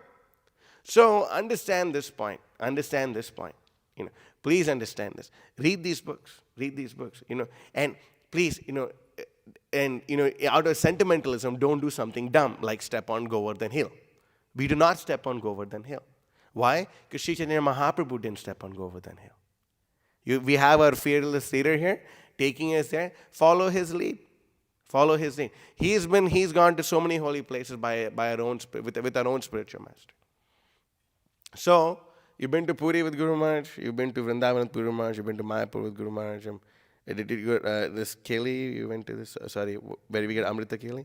So understand this point. Understand this point. Please understand this. Read these books. Read these books. And please, out of sentimentalism, don't do something dumb like step on Govardhan Hill. We do not step on Govardhan Hill. Why? Because Sri Chaitanya Mahaprabhu didn't step on Govardhan Hill. We have our fearless leader here taking us there. Follow his lead. Follow his lead. He's gone to so many holy places with our own spiritual master. So, you've been to Puri with Guru Maharaj, you've been to Vrindavan with Guru Maharaj, you've been to Mayapur with Guru Maharaj. Did you go this Keli? You went to this, where we get Amrita Keli?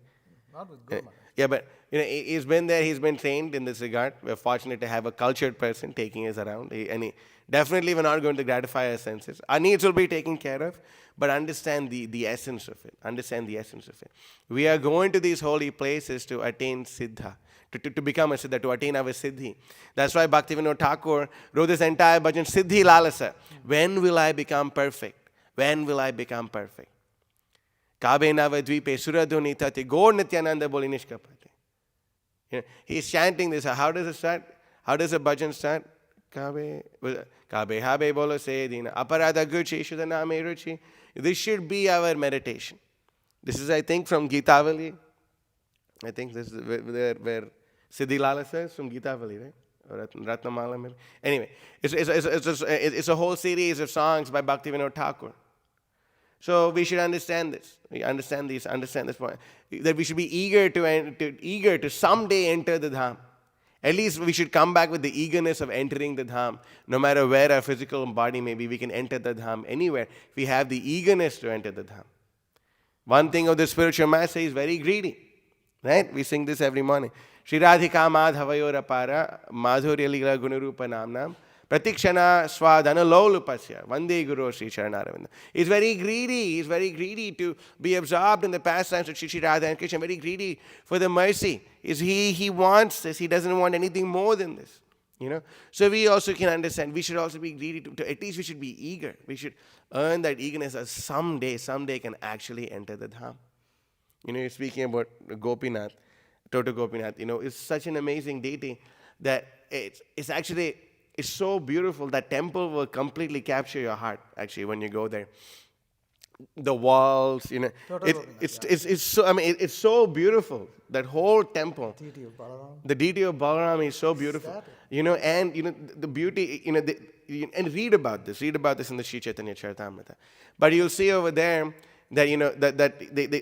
not with Guru Maharaj. Yeah, but he's been there, he's been trained in this regard. We're fortunate to have a cultured person taking us around. Definitely we're not going to gratify our senses. Our needs will be taken care of, but understand the essence of it. Understand the essence of it. We are going to these holy places to attain Siddha. To become a Siddha, to attain our Siddhi. That's why Bhaktivinoda Thakur wrote this entire bhajan, Siddhi Lalasa. When will I become perfect? When will I become perfect? Kabe nava dvipe suradhuni tate gaur nityananda boli nishkapate. He's chanting this. How does it start? How does the bhajan start? Kabe habe bolo se dina. Aparada guchi shudaname ruchi. This should be our meditation. This is, I think, from Gitavali. I think this is where Siddhi Lala says from Gitavali, right? Or Ratnamala maybe. Anyway, it's a whole series of songs by Bhaktivinoda Thakur. So we should understand this. We understand this point. That we should be eager to someday enter the Dham. At least we should come back with the eagerness of entering the Dham. No matter where our physical body may be, we can enter the Dham anywhere. If we have the eagerness to enter the Dham. One thing of the spiritual master is very greedy. Right? We sing this every morning. Shri Radhika Madhavayor Apara Madhurya Lila Gunarupa Namnam Pratikshana Swadhana Lolupasya Vande Guru Sri Charanaravindam. He's very greedy. He's very greedy to be absorbed in the pastimes of Shri Radha and Krishna. Very greedy for the mercy. He wants this. He doesn't want anything more than this. So we also can understand. We should also be greedy to at least we should be eager. We should earn that eagerness as someday can actually enter the Dham. You're speaking about Gopinath, Toto Gopinath. It's such an amazing deity that it's so beautiful. That temple will completely capture your heart, actually, when you go there. The walls, it's so beautiful. That whole temple. The deity of Balaram is so beautiful. The beauty, and read about this in the Sri Chaitanya Charitamrita. But you'll see over there that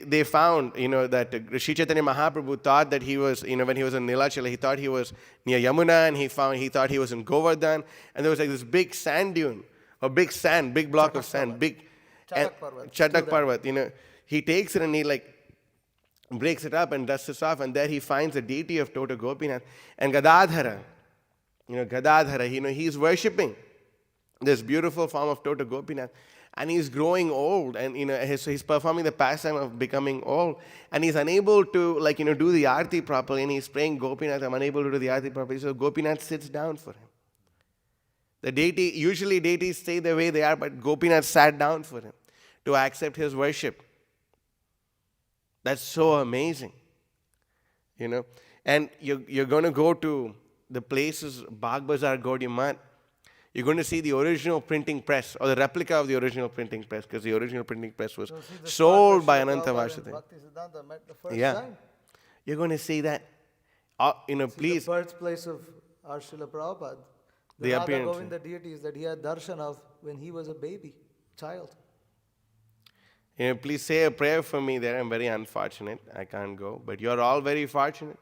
they found that Sri Chaitanya Mahaprabhu thought that he was when he was in Nilachala, he thought he was near Yamuna, and he thought he was in Govardhan, and there was like this big sand dune or big block of sand, Chatak Parvat. Chatak Parvat, he takes it and he like breaks it up and dusts it off, and there he finds the deity of Tota Gopinath. And Gadadhara, he's worshipping this beautiful form of Tota Gopinath. And he's growing old, and he's performing the pastime of becoming old, and he's unable to do the arti properly, and he's praying, Gopinath, I'm unable to do the arti properly. So Gopinath sits down for him. The deity, usually deities stay the way they are, but Gopinath sat down for him to accept his worship. That's so amazing, And you're going to go to the places, Bagh Bazaar, Gaudiya Math. You're going to see the original printing press, or the replica of the original printing press, because the original printing press was sold by Ananta Vasudeva. Yeah. Time. You're going to see that. Please. The birthplace of our Srila Prabhupada. The The Radha appearance. Govinda deities that he had darshan of when he was a baby, child. Please say a prayer for me there. I'm very unfortunate. I can't go. But you're all very fortunate.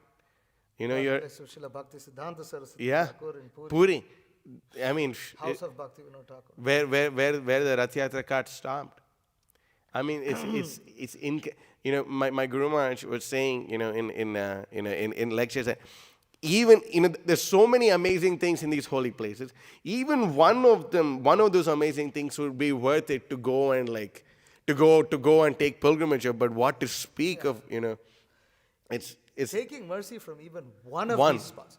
You're... Birthplace of Srila Bhakti Siddhanta Saraswati Yeah. Thakur in Puri. Puri. I mean... House of Bhakti Vinod Thakur. Where the Rath Yatra cart stopped. I mean, my Guru Maharaj was saying, in lectures that even, there's so many amazing things in these holy places. Even one of those amazing things would be worth it to go and go and take pilgrimage of. But what to speak of, it's Taking mercy from even one of these spots,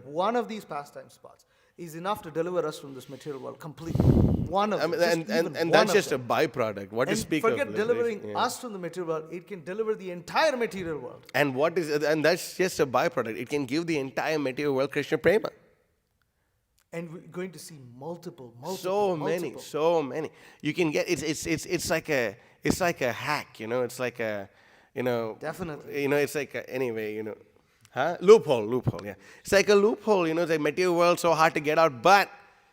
one of these pastime spots, is enough to deliver us from this material world completely. One of them. And that's just a byproduct. What to speak of? Forget delivering us from the material world, it can deliver the entire material world. And that's just a byproduct. It can give the entire material world Krishna Prema. And we're going to see multiple. So many. You can get it's like a hack, It's like a Definitely. It's like anyway, loophole, yeah. It's like a loophole, the material world so hard to get out, but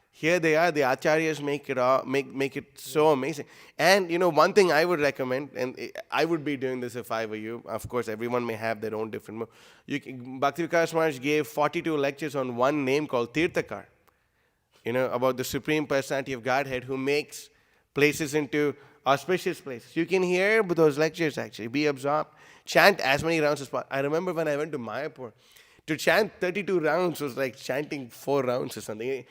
here they are, the acharyas make it so amazing. And one thing I would recommend, and I would be doing this if I were you. Of course, everyone may have their own different move. Bhakti Vikas Maharaj gave 42 lectures on one name called Tirthakar, about the Supreme Personality of Godhead who makes places into auspicious places. You can hear those lectures actually, be absorbed, chant as many rounds as possible. I remember when I went to Mayapur, to chant 32 rounds was like chanting 4 rounds or something.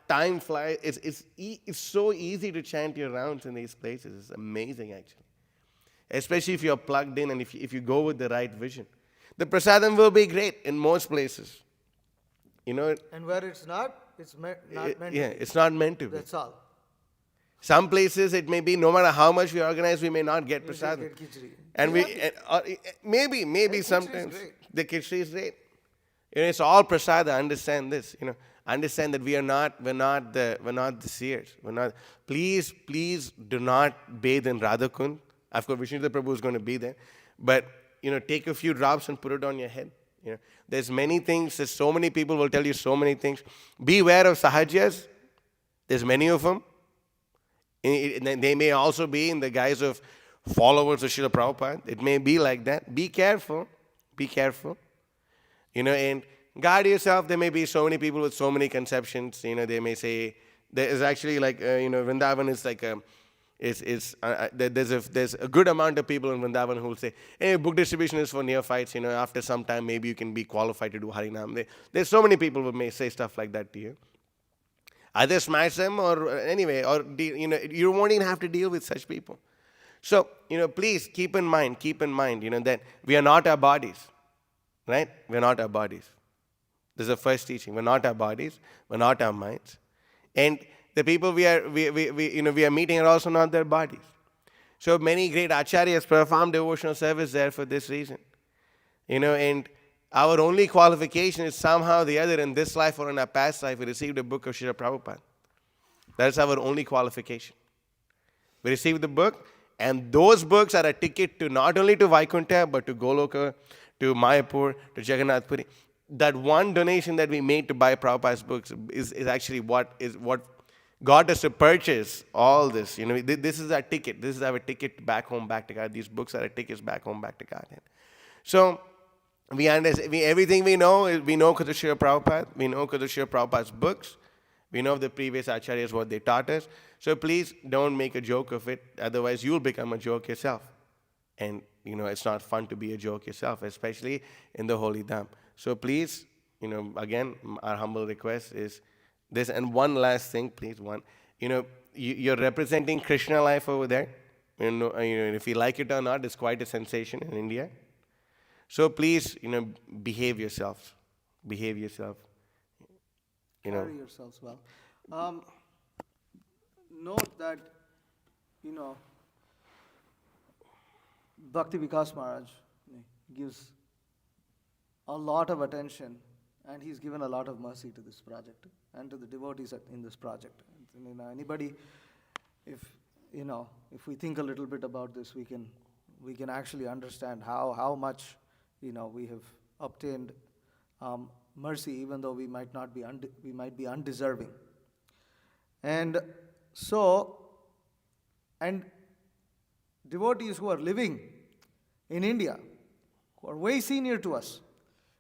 Time flies. It's so easy to chant your rounds in these places. It's amazing actually. Especially if you're plugged in and if you go with the right vision. The prasadam will be great in most places. And where it's not, it's not meant to be. It's not meant to be. That's all. Some places it may be, no matter how much we organize, we may not get prasadam. And maybe sometimes the khichdi is great. It's all prasada. Understand this. Understand that we're not the seers. Please do not bathe in Radhakund. Of course, Visnu-citta Prabhu is going to be there, but take a few drops and put it on your head. There's many things. There's so many people will tell you so many things. Beware of sahajas. There's many of them. They may also be in the guise of followers of Srila Prabhupada. It may be like that. Be careful. And guard yourself. There may be so many people with so many conceptions. They may say there is actually Vrindavan is like there's a good amount of people in Vrindavan who will say, hey, book distribution is for neophytes. After some time maybe you can be qualified to do Harinam. There's so many people who may say stuff like that to you. Either smash them or anyway, or you won't even have to deal with such people. So, please keep in mind, that we are not our bodies, right? We are not our bodies. This is the first teaching. We're not our bodies. We're not our minds. And the people we are meeting are also not their bodies. So many great acharyas perform devotional service there for this reason. And our only qualification is somehow or the other in this life or in our past life, we received a book of Srila Prabhupada. That's our only qualification. We received the book, and those books are a ticket to not only to Vaikuntha, but to Goloka, to Mayapur, to Jagannath Puri. That one donation that we made to buy Prabhupada's books is actually what got us to purchase all this. This is our ticket. This is our ticket back home, back to God. These books are our tickets back home, back to God. So, we understand everything we know because of Srila Prabhupada. We know because of Srila Prabhupada's books. We know of the previous acharyas what they taught us. So please don't make a joke of it. Otherwise, you'll become a joke yourself. And, it's not fun to be a joke yourself, especially in the holy dham. So please, again, our humble request is this. And one last thing, please, you're representing Krishna life over there. If you like it or not, it's quite a sensation in India. So please, behave yourself. Behave yourself. Carry yourselves well. Note that, Bhakti Vikas Maharaj gives a lot of attention, and he's given a lot of mercy to this project and to the devotees in this project. Anybody, if we think a little bit about this, we can actually understand how much we have obtained mercy, even though we might be undeserving. And devotees who are living in India, who are way senior to us,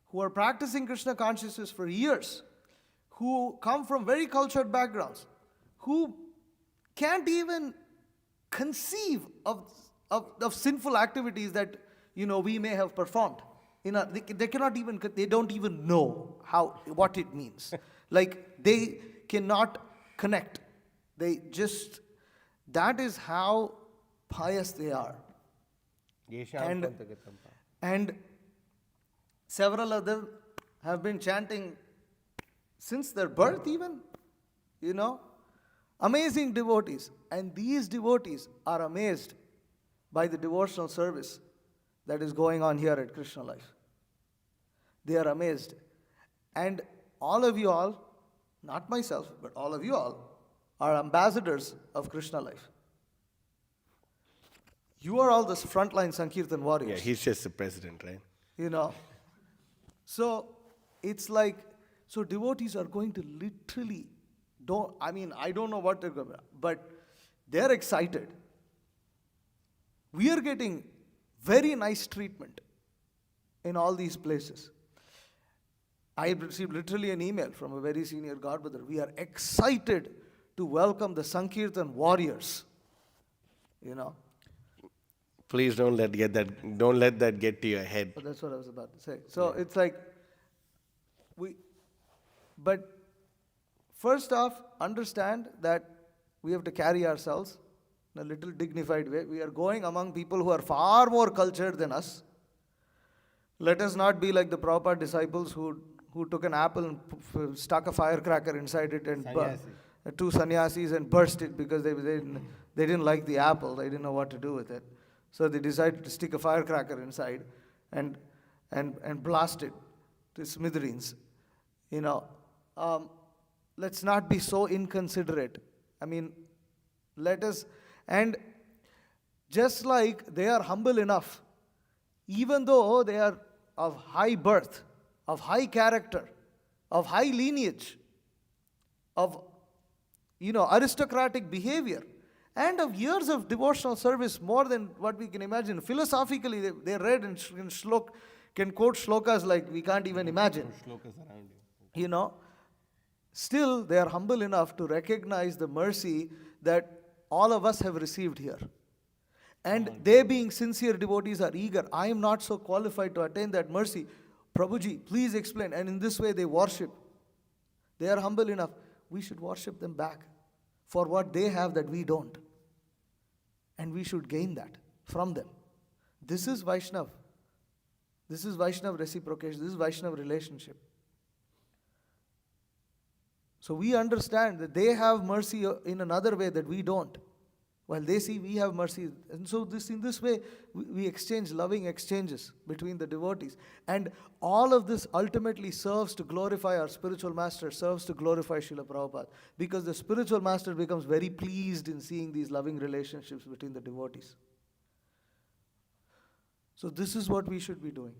who are practicing Krishna consciousness for years, who come from very cultured backgrounds, who can't even conceive of sinful activities that we may have performed. They don't even know what it means. Like, they cannot connect. That is how pious they are. And several of them have been chanting since their birth even, amazing devotees. And these devotees are amazed by the devotional service that is going on here at Krishna Life. They are amazed. And all of you all, not myself, but all of you all, are ambassadors of Krishna Life. You are all the frontline Sankirtan warriors. Yeah, he's just the president, right? So it's like, devotees are going to literally, I don't know what they're going to, but they're excited. We are getting very nice treatment in all these places. I received literally an email from a very senior godbrother. We are excited to welcome the Sankirtan warriors. Please don't let that get to your head. But that's what I was about to say. So it's like, but first off, understand that we have to carry ourselves in a little dignified way. We are going among people who are far more cultured than us. Let us not be like the Prabhupada disciples who took an apple and stuck a firecracker inside it and two sannyasis and burst it because they didn't like the apple. They didn't know what to do with it. So they decided to stick a firecracker inside and blast it to smithereens. Let's not be so inconsiderate. And just like they are humble enough, even though they are of high birth, of high character, of high lineage, of aristocratic behavior, and of years of devotional service, more than what we can imagine. Philosophically, they read and can quote shlokas like we can't even imagine. Still, they are humble enough to recognize the mercy that all of us have received here. And they, being sincere devotees, are eager. I am not so qualified to attain that mercy. Prabhuji, please explain. And in this way, they worship. They are humble enough. We should worship them back for what they have that we don't. And we should gain that from them. This is Vaishnav. This is Vaishnav reciprocation. This is Vaishnav relationship. So we understand that they have mercy in another way that we don't. While they see we have mercy. And so in this way, we exchange loving exchanges between the devotees. And all of this ultimately serves to glorify our spiritual master, serves to glorify Srila Prabhupada. Because the spiritual master becomes very pleased in seeing these loving relationships between the devotees. So this is what we should be doing.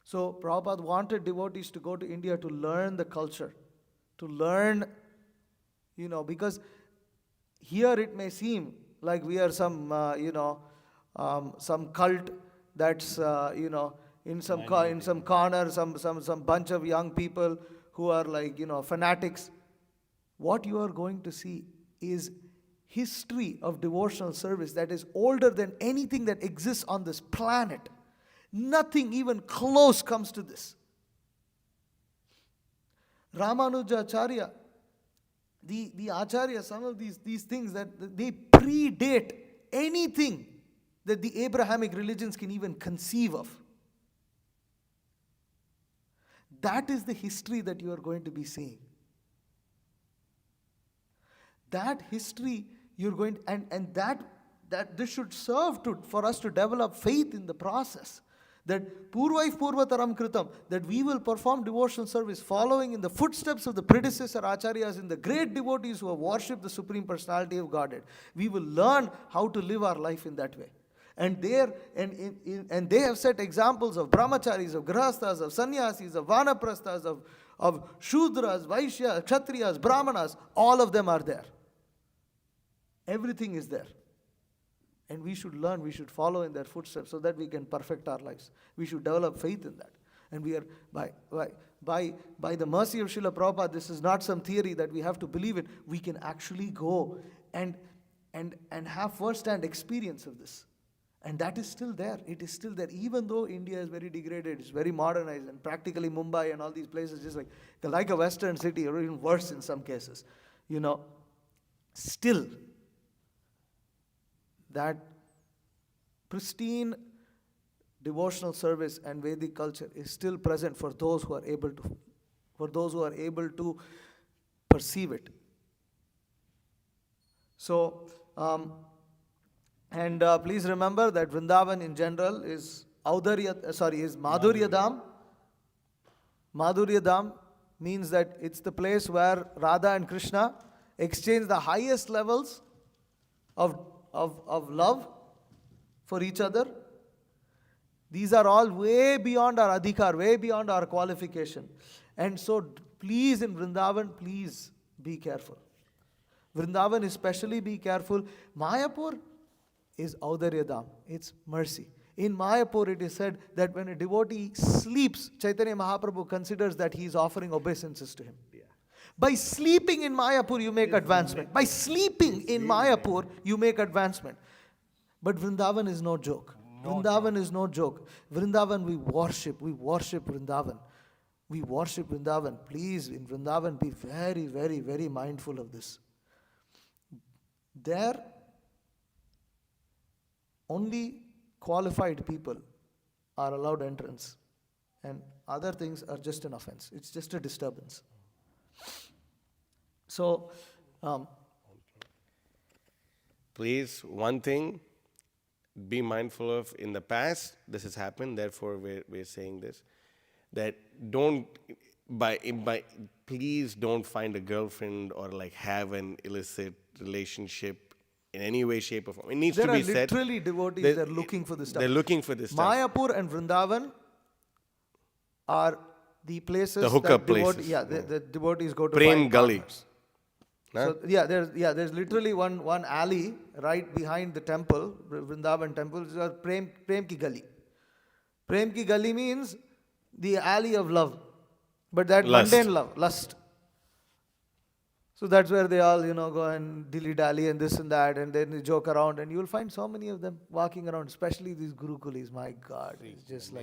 So Prabhupada wanted devotees to go to India to learn the culture. To learn, because here it may seem like we are some cult that's, in some corner, some bunch of young people who are like, fanatics. what you are going to see is history of devotional service that is older than anything that exists on this planet. Nothing even close comes to this. Ramanujacharya, the Acharya, some of these things that they predate anything that the Abrahamic religions can even conceive of. That is the history that you are going to be seeing. That history you're going to, and that this should serve for us to develop faith in the process. That purvaif purvataram kritam, that we will perform devotional service following in the footsteps of the predecessor acharyas and the great devotees who have worshipped the Supreme Personality of Godhead. We will learn how to live our life in that way. And they have set examples of brahmacharis, of grihasthas, of sannyasis, of vanaprasthas, of shudras, vaishyas, kshatriyas, brahmanas. All of them are there. Everything is there. And we should learn, we should follow in their footsteps so that we can perfect our lives. We should develop faith in that. And we are, by the mercy of Srila Prabhupada, this is not some theory that we have to believe in. We can actually go and have first-hand experience of this. And that is still there. It is still there. Even though India is very degraded, it's very modernized, and practically Mumbai and all these places just like a Western city, or even worse in some cases. Still, that pristine devotional service and Vedic culture is still present for those who are able to perceive it. So, please remember that Vrindavan in general is Madhurya Dham. Madhurya Dham means that it's the place where Radha and Krishna exchange the highest levels of love for each other. These are all way beyond our adhikar, way beyond our qualification. And so please in Vrindavan, please be careful. Vrindavan especially be careful. Mayapur is Audarya Dham. It's mercy. In Mayapur it is said that when a devotee sleeps, Chaitanya Mahaprabhu considers that he is offering obeisances to him. By sleeping in Mayapur, you make advancement. By sleeping in Mayapur, you make advancement. But Vrindavan is no joke. Vrindavan is no joke. Vrindavan, we worship Vrindavan. We worship Vrindavan. Please, in Vrindavan, be very, very, very mindful of this. There, only qualified people are allowed entrance. And other things are just an offense. It's just a disturbance. So, please, one thing, be mindful of in the past, this has happened, therefore we're saying this, that please don't find a girlfriend or have an illicit relationship in any way, shape or form. It needs to be said. There are literally devotees that are looking for this stuff. They're looking for this stuff. Mayapur and Vrindavan are the places the hookup places. The devotees go to Prem find Gully. partners. So there's literally one alley right behind the temple, Vrindavan temple, which is Prem Ki Gali. Prem Ki Gali means the alley of love, but that mundane love, lust. So that's where they all go and dilly-dally and this and that, and then they joke around, and you'll find so many of them walking around, especially these gurukulis. My God, it's just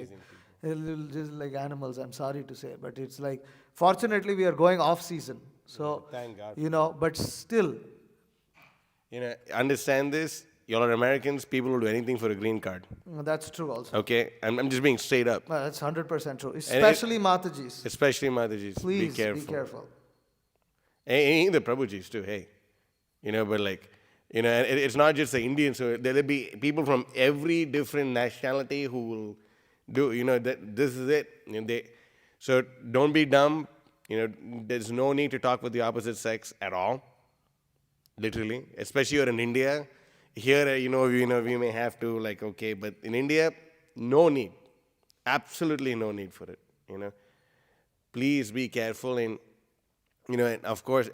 just like animals. I'm sorry to say, but it's fortunately we are going off season. So, thank God. But still. Understand this. Y'all are Americans. People will do anything for a green card. That's true also. Okay? I'm just being straight up. That's 100% true. Especially Matajis. Especially Matajis. Please be careful. Be careful. And the Prabhujis too, hey. But it's not just the Indians. So there'll be people from every different nationality who will do, this is it. So don't be dumb. There's no need to talk with the opposite sex at all. Literally. Especially you're in India. Here, we may have to, okay, but in India, no need. Absolutely no need for it, Please be careful and, and of course,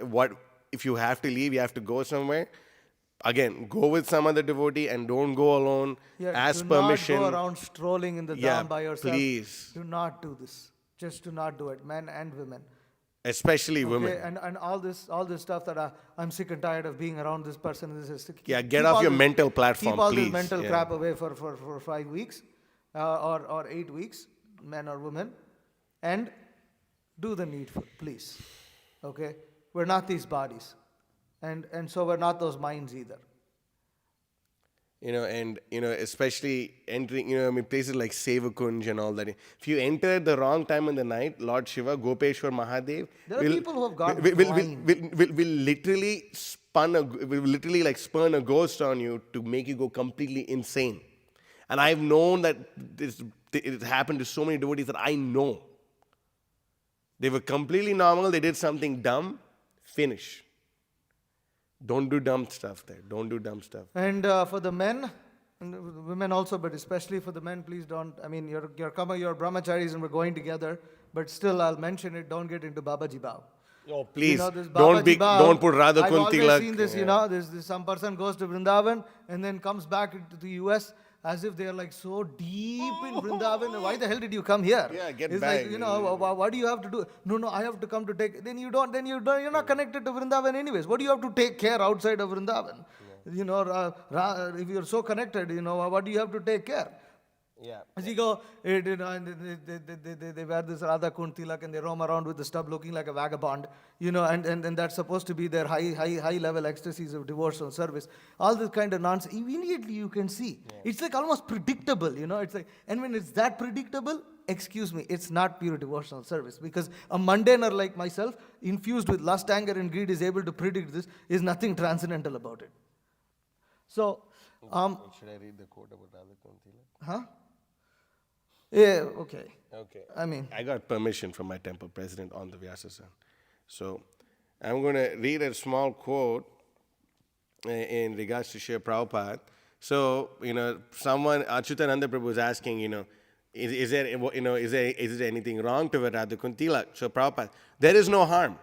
if you have to leave, you have to go somewhere. Again, go with some other devotee and don't go alone. Ask permission. Do not go around strolling in the dham by yourself. Please. Do not do this. Just do not do it, men and women. Especially Okay, women. and all this stuff that I'm sick and tired of being around this person. Yeah, get keep off all your this- mental platform, Keep all please. this mental Yeah. crap away for 5 weeks or 8 weeks, men or women, and do the needful, please. Okay, we're not these bodies, and so we're not those minds either. And especially entering, places like Sevakunj and all that. If you enter at the wrong time in the night, Lord Shiva, Gopeshwar Mahadev There are people who have gone will literally like spurn a ghost on you to make you go completely insane. And I've known that it happened to so many devotees that I know. They were completely normal. They did something dumb. Finish. Don't do dumb stuff there. Don't do dumb stuff. And for the men, and the women also, but especially for the men, please don't. I mean, you're brahmacharis and we're going together, but still, I'll mention it. Don't get into Babaji Bhav. Oh, please, This Babaji Bhav, don't put Radha I've Kunti always seen this, there's some person goes to Vrindavan and then comes back to the US as if they are like so deep in Vrindavan. Why the hell did you come here? Yeah, get it's back. Like, what do you have to do? No, I have to come to take. Then you're not connected to Vrindavan anyways. What do you have to take care outside of Vrindavan? If you're so connected, what do you have to take care? Yeah. As you go, and they wear this Radha Kund tilak and they roam around with the stub looking like a vagabond, and that's supposed to be their high level ecstasies of devotional service. All this kind of nonsense, immediately you can see. Yeah. It's like almost predictable, It's like, and when it's that predictable, excuse me, it's not pure devotional service, because a mundaner like myself, infused with lust, anger, and greed, is able to predict this. Is nothing transcendental about it. So, should I read the quote about Radha Kunti? huh? Yeah, okay. Okay. I got permission from my temple president on the Vyasa. So I'm going to read a small quote in regards to Srila Prabhupada. So, someone, Achyutananda Prabhu was asking, is there anything wrong to Radha Kund Tilak? So Prabhupada, there is no harm.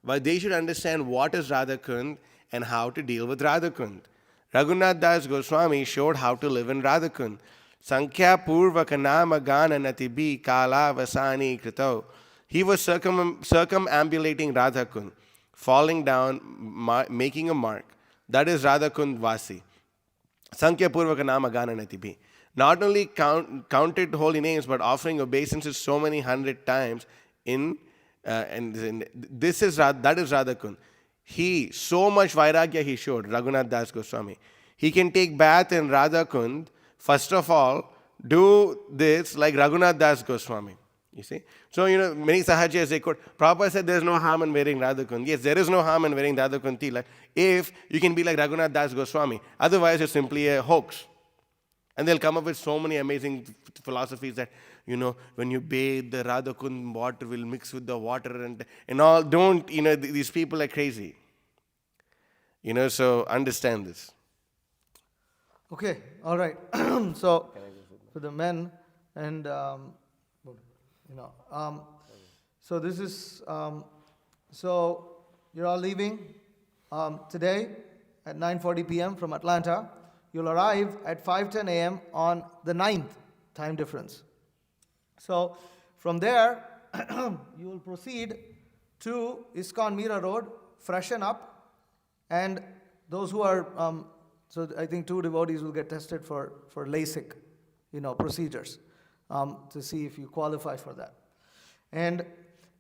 But they should understand what is Radha Kund and how to deal with Radha Kund. Raghunath Das Goswami showed how to live in Radha Kund. Sankhya Purvaka Nama Gana Natibi Kala Vasani Krito. He was circumambulating Radha Kund, falling down, making a mark. That is Radha Kund Vasi. Sankhya Purvaka Nama Gana Natibi. Not only counted holy names, but offering obeisances so many 100 times that is Radha Kund. He, so much vairagya he showed, Raghunath Das Goswami. He can take bath in Radha Kund. First of all, do this like Raghunath Das Goswami. You see? So, many Sahajiyas, they quote, Prabhupada said there is no harm in wearing Radha Kund. Yes, there is no harm in wearing Radha Kund Tilak if you can be like Raghunath Das Goswami. Otherwise, you're simply a hoax. And they'll come up with so many amazing philosophies that, when you bathe, the Radha Kund water will mix with the water and all. Don't, these people are crazy. So understand this. Okay, all right. So, for the men, and so this is, so you're all leaving today at 9:40 p.m. from Atlanta. You'll arrive at 5:10 a.m. on the 9th time difference. So, from there, you will proceed to ISKCON Mira Road, freshen up, and those who are so I think 2 devotees will get tested for LASIK, procedures, to see if you qualify for that. And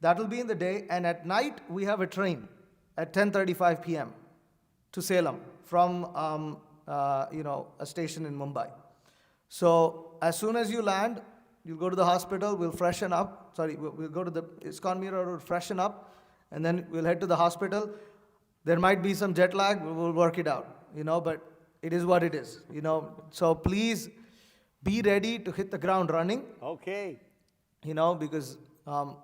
that will be in the day. And at night, we have a train at 10:35 p.m. to Salem from, a station in Mumbai. So as soon as you land, you'll go to the hospital, we'll freshen up. We'll go to the ISKCON Mira Road, freshen up, and then we'll head to the hospital. There might be some jet lag, we'll work it out, but it is what it is, So please be ready to hit the ground running. Okay. Because, now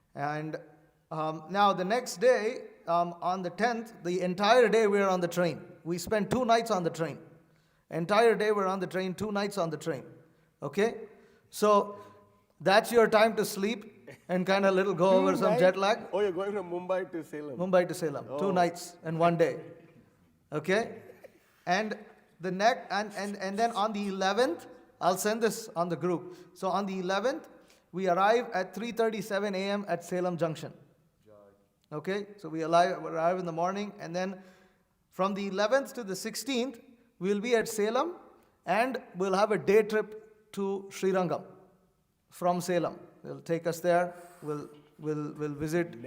the next day, on the 10th, the entire day we're on the train. We spent 2 nights on the train. Entire day we're on the train, 2 nights on the train. Okay? So that's your time to sleep and kind of go over some jet lag. Oh, you're going from Mumbai to Salem. Mumbai to Salem. 2 nights and 1 day. Okay? And the next and then on the 11th, I'll send this on the group. So on the 11th, we arrive at 3:37 a.m. at Salem Junction. Okay, so we arrive in the morning, and then from the 11th to the 16th, we'll be at Salem, and we'll have a day trip to Srirangam from Salem. They'll take us there. We'll visit,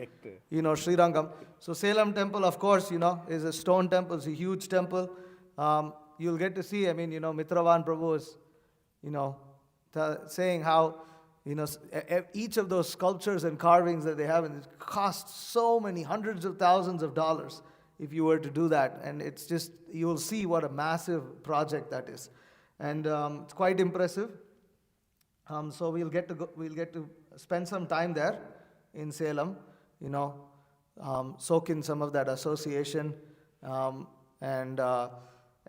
Srirangam. So Salem temple, of course, is a stone temple. It's a huge temple. You'll get to see, Mitravan Prabhu is, saying how, each of those sculptures and carvings that they have, and it costs so many hundreds of thousands of dollars if you were to do that. And it's just, you'll see what a massive project that is. And it's quite impressive. So we'll get to spend some time there in Salem, soak in some of that association, and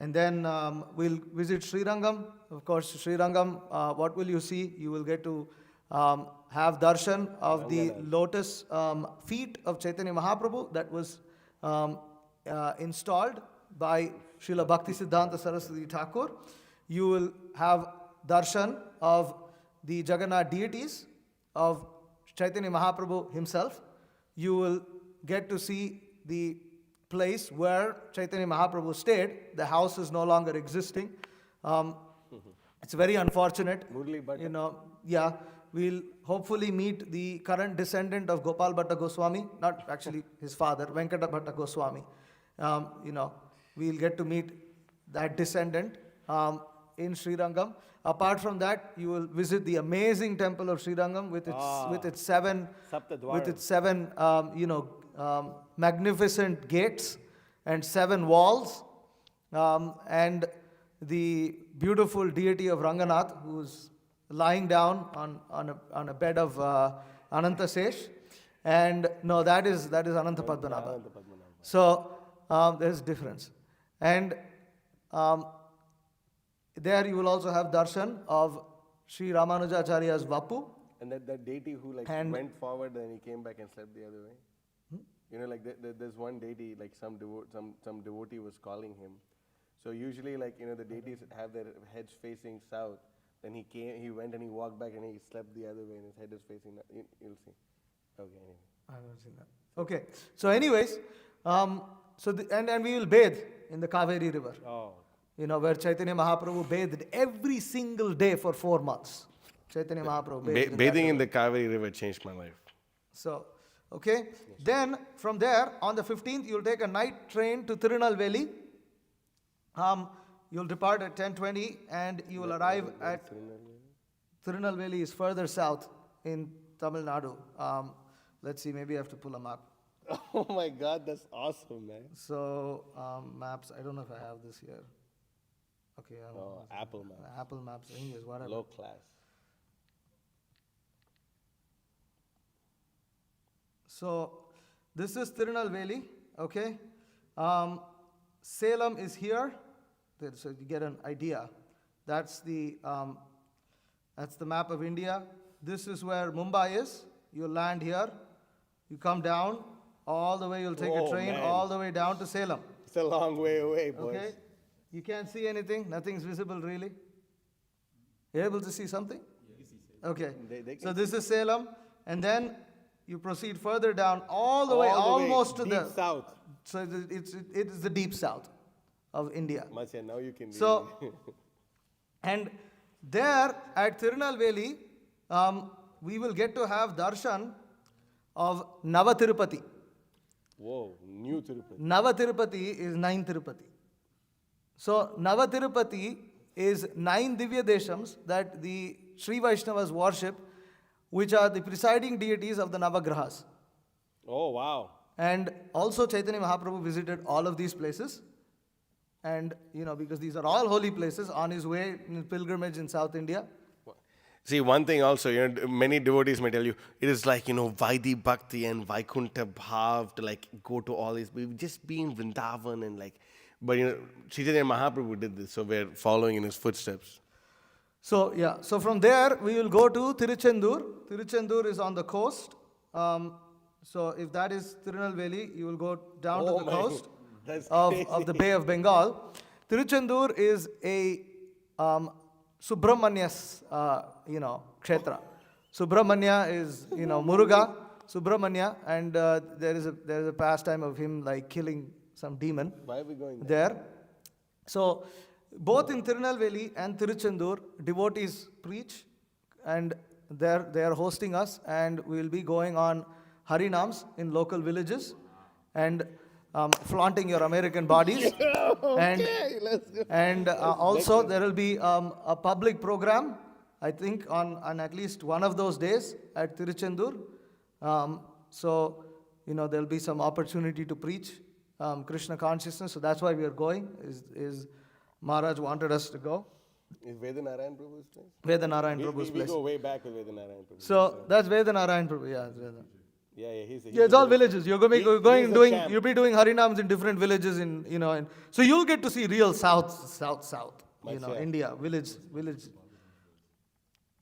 then we'll visit Srirangam. Of course, Srirangam, what will you see? You will get to have darshan of the lotus feet of Chaitanya Mahaprabhu that was installed by Srila Bhaktisiddhanta Saraswati Thakur. You will have darshan of the Jagannath deities of Chaitanya Mahaprabhu himself. You will get to see the place where Chaitanya Mahaprabhu stayed. The house is no longer existing. It's very unfortunate. We'll hopefully meet the current descendant of Gopal Bhatta Goswami, not actually his father, Venkata Bhatta Goswami. We'll get to meet that descendant in Srirangam. Apart from that, you will visit the amazing temple of Srirangam with its seven magnificent gates and 7 walls, and the beautiful deity of Ranganath, who's lying down on a bed of Anantasesh. And no, that is Ananta Padmanabha. So there's difference. And there you will also have darshan of Sri Ramanujacharya's Vapu. And that deity who went forward and he came back and slept the other way. There's one deity, some devotee was calling him. So usually, the deities have their heads facing south. Then he went and he walked back and he slept the other way and his head is facing. You'll see. Okay, anyway. I haven't seen that. Okay. So anyways, and we will bathe in the Kaveri river. Oh. Where Chaitanya Mahaprabhu bathed every single day for 4 months. Chaitanya Mahaprabhu bathed bathing in the Kaveri river changed my life. So, okay. Yes. Then from there, on the 15th, you'll take a night train to Tirunelveli. You'll depart at 10:20 and you will arrive at Tirunelveli is further south in Tamil Nadu. Let's see, maybe I have to pull a map. Oh my God, that's awesome, man. So, maps, I don't know if I have this here. Okay. Apple Maps. Apple Maps, English, whatever. Low class. So, this is Tirunelveli, okay? Salem is here, so you get an idea. That's the map of India. This is where Mumbai is. You land here, you come down, all the way you'll take a train, all the way down to Salem. It's a long way away, boys. Okay? You can't see anything, nothing's visible really. You're able to see something? Yeah. Okay. So this is Salem, and then you proceed further down all the way, almost to the south. So it is the deep south of India. Masya, now you can. So, and there at Tirunelveli, we will get to have darshan of Navatirupati. Whoa, new Tirupati. Navatirupati is 9 Tirupati. So Navatirupati is 9 Divya Deshams that the Sri Vaishnavas worship, which are the presiding deities of the Navagrahas. Oh, wow. And also Chaitanya Mahaprabhu visited all of these places. And, because these are all holy places on his way in pilgrimage in South India. See, one thing also, many devotees may tell you, it is like, Vaidhi Bhakti and Vaikunta Bhav to go to all these. We've just been Vrindavan and but Chaitanya Mahaprabhu did this, so we're following in his footsteps. So, yeah, so from there we will go to Tiruchendur. Tiruchendur is on the coast. So if that is Tirunelveli, you will go down to the coast of the Bay of Bengal. Tiruchendur is a Subramanyas, kshetra. Subramanya is, Muruga. Subramanya, and there is a pastime of him like killing some demon. Why are we going there? There. So, both in Tirunelveli and Tiruchendur, devotees preach, and they are hosting us, and we will be going on Harinams in local villages, and flaunting your American bodies. And also there will be a public program, I think, on at least one of those days at Tiruchendur. So, there will be some opportunity to preach Krishna consciousness. So that's why we are going. Is Maharaj wanted us to go. Is Vedanarayan Prabhu's place? Vedanarayan Prabhu's We place. go way back with Vedanarayan Prabhu. So that's Vedanarayan Prabhu. Yeah, it's Vedan. Yeah, he's Yeah, it's all villages. You'll be he's a doing. champ. You'll be doing harinams in different villages so you'll get to see real south. Yeah. India village.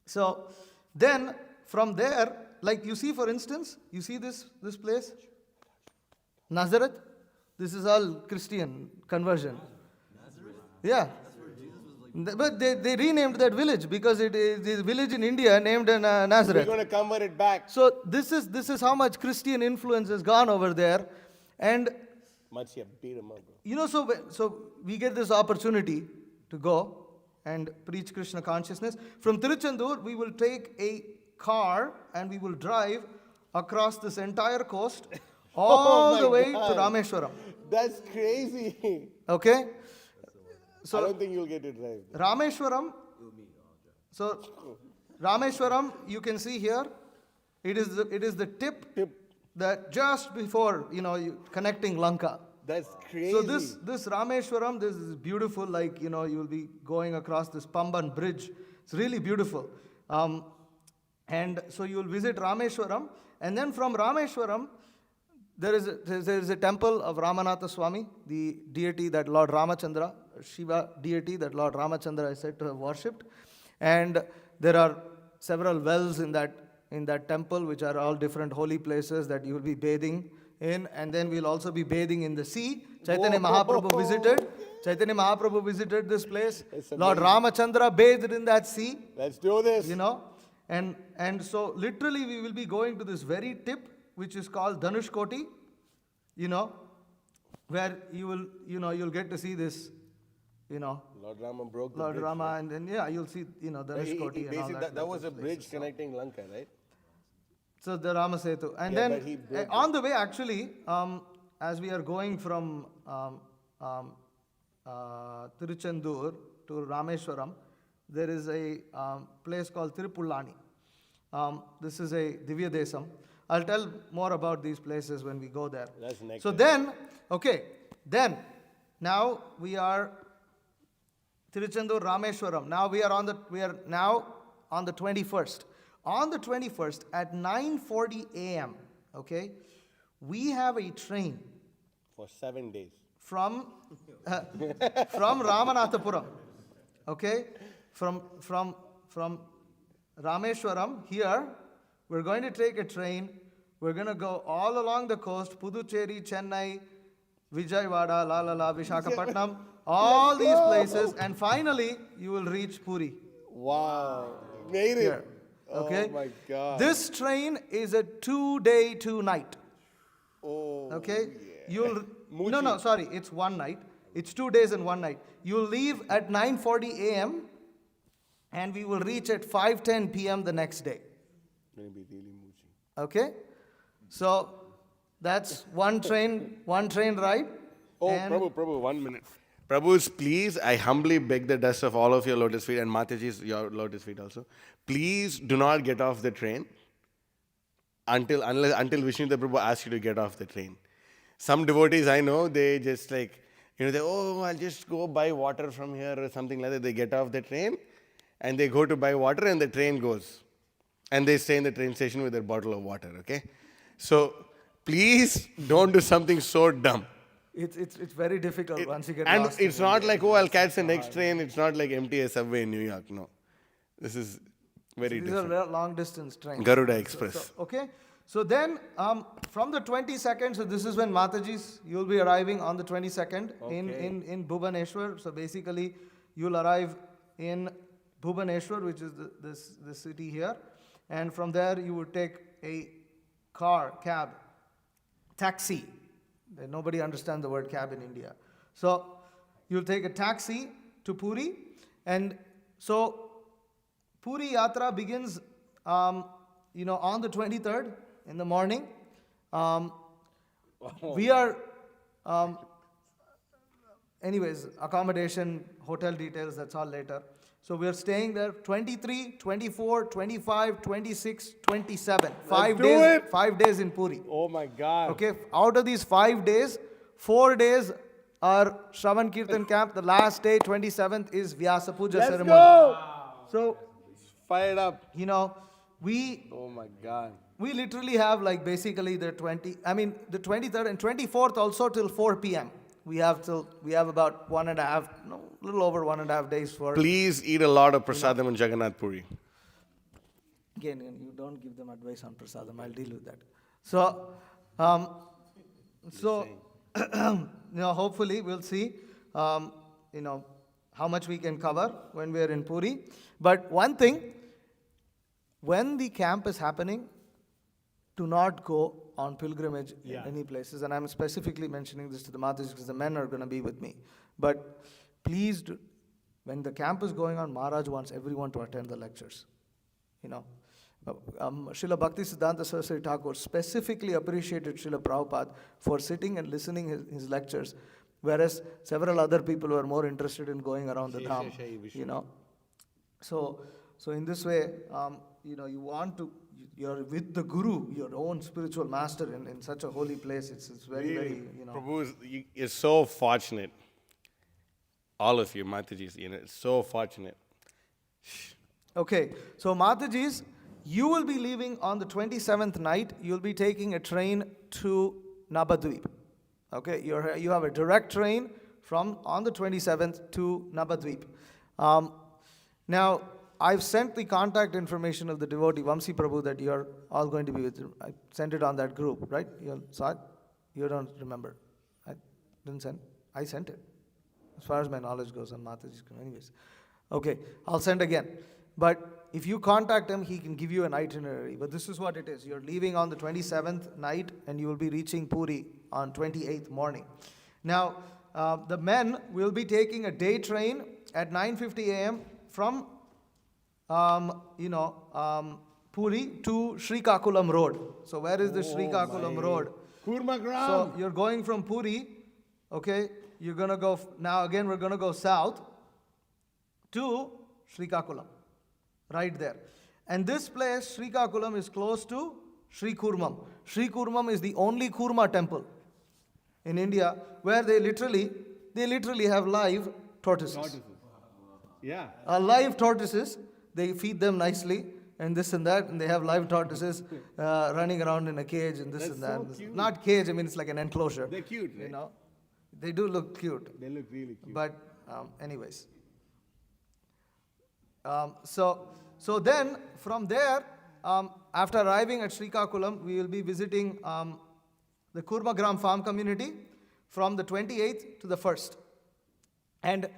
So then from there, like you see, for instance, you see this place, Nazareth. This is all Christian conversion. Yeah. But they renamed that village because it is a village in India named Nazareth. We're going to convert it back. So this is how much Christian influence has gone over there, and Much you beat him up, bro. so we get this opportunity to go and preach Krishna consciousness. From Tiruchendur, we will take a car and we will drive across this entire coast all my the way God. to Rameshwaram. That's crazy. Okay. I So don't think you'll get it right. Rameshwaram. So Rameshwaram, you can see here, it is the tip that just before connecting Lanka. That's crazy. So this Rameshwaram, this is beautiful. Like you will be going across this Pamban bridge. It's really beautiful. And so you will visit Rameshwaram, and then from Rameshwaram, there is a temple of Ramanatha Swami, the deity that Lord Ramachandra, Shiva deity that Lord Ramachandra is said to have worshipped, and there are several wells in that temple, which are all different holy places that you will be bathing in, and then we'll also be bathing in the sea. Chaitanya Mahaprabhu visited this place. Lord Ramachandra bathed in that sea. Let's do this. And so literally we will be going to this very tip, which is called Dhanushkoti, where you'll get to see this, Lord Rama broke the Lord bridge. Rama, and then you'll see, Dhanushkoti and all that. That was a bridge connecting Lanka, right? So the Rama Setu. And Yeah, but he then broke on the way, actually, as we are going from Tiruchendur to Rameshwaram, there is a place called Tirupulani. This is a Divya Desam. I'll tell more about these places when we go there. That's next. So then, now we are Tiruchendur, Rameshwaram. Now we are now on the 21st. On the 21st at 9:40 a.m. Okay, we have a train For 7 days. from Ramanathapuram. Okay, from Rameshwaram here, we're going to take a train. We're going to go all along the coast, Puducherry, Chennai, Vijayawada, Visakhapatnam, all these places, and finally you will reach Puri. Wow. Made it. Here. Okay? Oh my God. This train is a 2-day, 2-night. Oh. Okay? Yeah. No, sorry, it's 1 night. It's 2 days and 1 night. You'll leave at 9:40 a.m. and we will reach at 5:10 p.m. the next day. Gonna be really mooching. Okay? So that's one train ride. Oh, and Prabhu, 1 minute. Prabhus, please, I humbly beg the dust of all of your lotus feet and Mataji's your lotus feet also. Please do not get off the train until Visnu-citta Prabhu asks you to get off the train. Some devotees I know, they just I'll just go buy water from here or something like that. They get off the train and they go to buy water and the train goes. And they stay in the train station with their bottle of water, okay? So, please don't do something so dumb. it's very difficult once you get And lost. it's not like, I'll catch the next train. It's not like empty a subway in New York. No. This is very These different. are long distance trains. Garuda Express. Okay. So then, from the 22nd, so this is when Mataji's, you'll be arriving on the 22nd in Bhubaneswar. So basically, you'll arrive in Bhubaneswar, which is the city here. And from there, you would take a car, cab, taxi. Nobody understands the word cab in India. So you'll take a taxi to Puri, and so Puri Yatra begins, on the 23rd in the morning. We are, anyways, accommodation, hotel details, that's all later. So we are staying there 23, 24, 25, 26, 27. 5 do days. it. 5 days in Puri. Oh my God. Okay, out of these 5 days, 4 days are Shravan Kirtan camp. The last day, 27th, is Vyasa Puja Let's ceremony. go. So, Fired up. we Oh my God. we literally have like basically the 23rd and 24th also till 4 p.m. We have about a little over 1.5 days for. Please eat a lot of prasadam in Jagannath Puri. Again, you don't give them advice on prasadam. I'll deal with that. So, hopefully we'll see, how much we can cover when we are in Puri. But one thing, when the camp is happening, do not go on pilgrimage in any places. And I'm specifically mentioning this to the Mataji because the men are going to be with me. But please, when the camp is going on, Maharaj wants everyone to attend the lectures. Srila Bhakti Siddhanta Saraswati Thakur specifically appreciated Srila Prabhupada for sitting and listening his lectures, whereas several other people were more interested in going around the dham. So in this way, you're with the Guru, your own spiritual master in such a holy place. It's very, very, Prabhu is so fortunate. All of you, Matajis, it's so fortunate. Okay, so Matajis, you will be leaving on the 27th night. You'll be taking a train to Nabadweep. Okay, you have a direct train on the 27th to Nabadweep. Now, I've sent the contact information of the devotee, Vamsi Prabhu, that you're all going to be with. I sent it on that group, right? You saw it? You don't remember. I didn't send. I sent it. As far as my knowledge goes on Mataji's. Anyways. Okay, I'll send again. But if you contact him, he can give you an itinerary. But this is what it is. You're leaving on the 27th night, and you will be reaching Puri on 28th morning. Now, the men will be taking a day train at 9:50 a.m. from Puri to Srikakulam Road. So where is the Srikakulam Road? Kurmagram. So you're going from Puri, okay, you're going to go, now again we're going to go south to Srikakulam, right there. And this place, Srikakulam, is close to Sri Kurmam. Sri Kurmam is the only Kurma temple in India where they literally have live tortoises. Yeah. Live tortoises. They feed them nicely and this and that, and they have live tortoises running around in a cage and this and that. So cute. Not cage, it's like an enclosure. They're cute, right? They do look cute. They look really cute. But anyways. So then from there, after arriving at Srikakulam, we will be visiting the Kurmagram farm community from the 28th to the 1st. And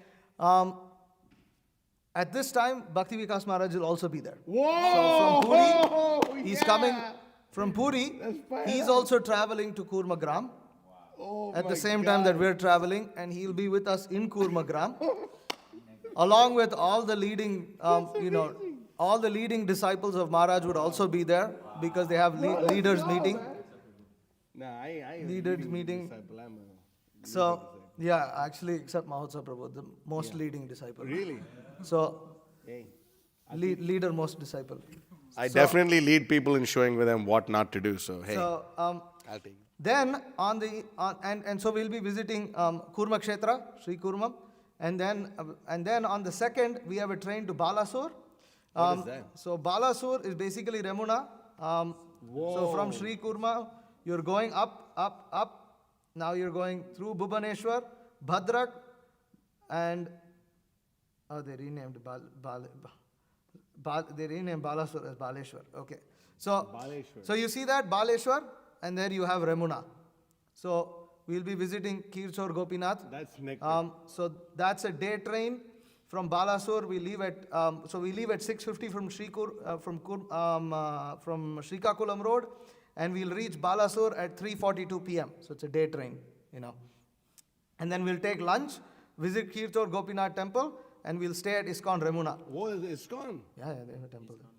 at this time, Bhakti Vikas Maharaj will also be there. Whoa! So from Puri, he's coming from Puri. He's also traveling to Kurmagram at the same time that we're traveling, and he'll be with us in Kurmagram, along with all the leading, all the leading disciples of Maharaj would also be there because they have leaders meeting. Leaders meeting. So, yeah, actually, except Mahotsaha Prabhu, the most leading disciple. Really? So, leader, most disciple. I definitely lead people in showing them what not to do. So hey, So, I'll take it. then so we'll be visiting Kurma Kshetra, Sri Kurmam, and then on the 2nd we have a train to Balasur. What is that? So Balasur is basically Remuna. So from Sri Kurma, you're going up. Now you're going through Bhubaneswar, Bhadrak, and they renamed they renamed Balasur as Baleshwar. Okay. So Baleshwar. So you see that Baleshwar, and there you have Remuna. So we'll be visiting Kirchor Gopinath. That's next. So that's a day train From Balasore, we leave at we leave at 6:50 from from Srikakulam Road, and we'll reach Balasore at 3:42 p.m. So it's a day train, And then we'll take lunch, visit Kirtor Gopinath Temple, and we'll stay at ISKCON Remuna. What is ISKCON? Yeah, they have a temple there.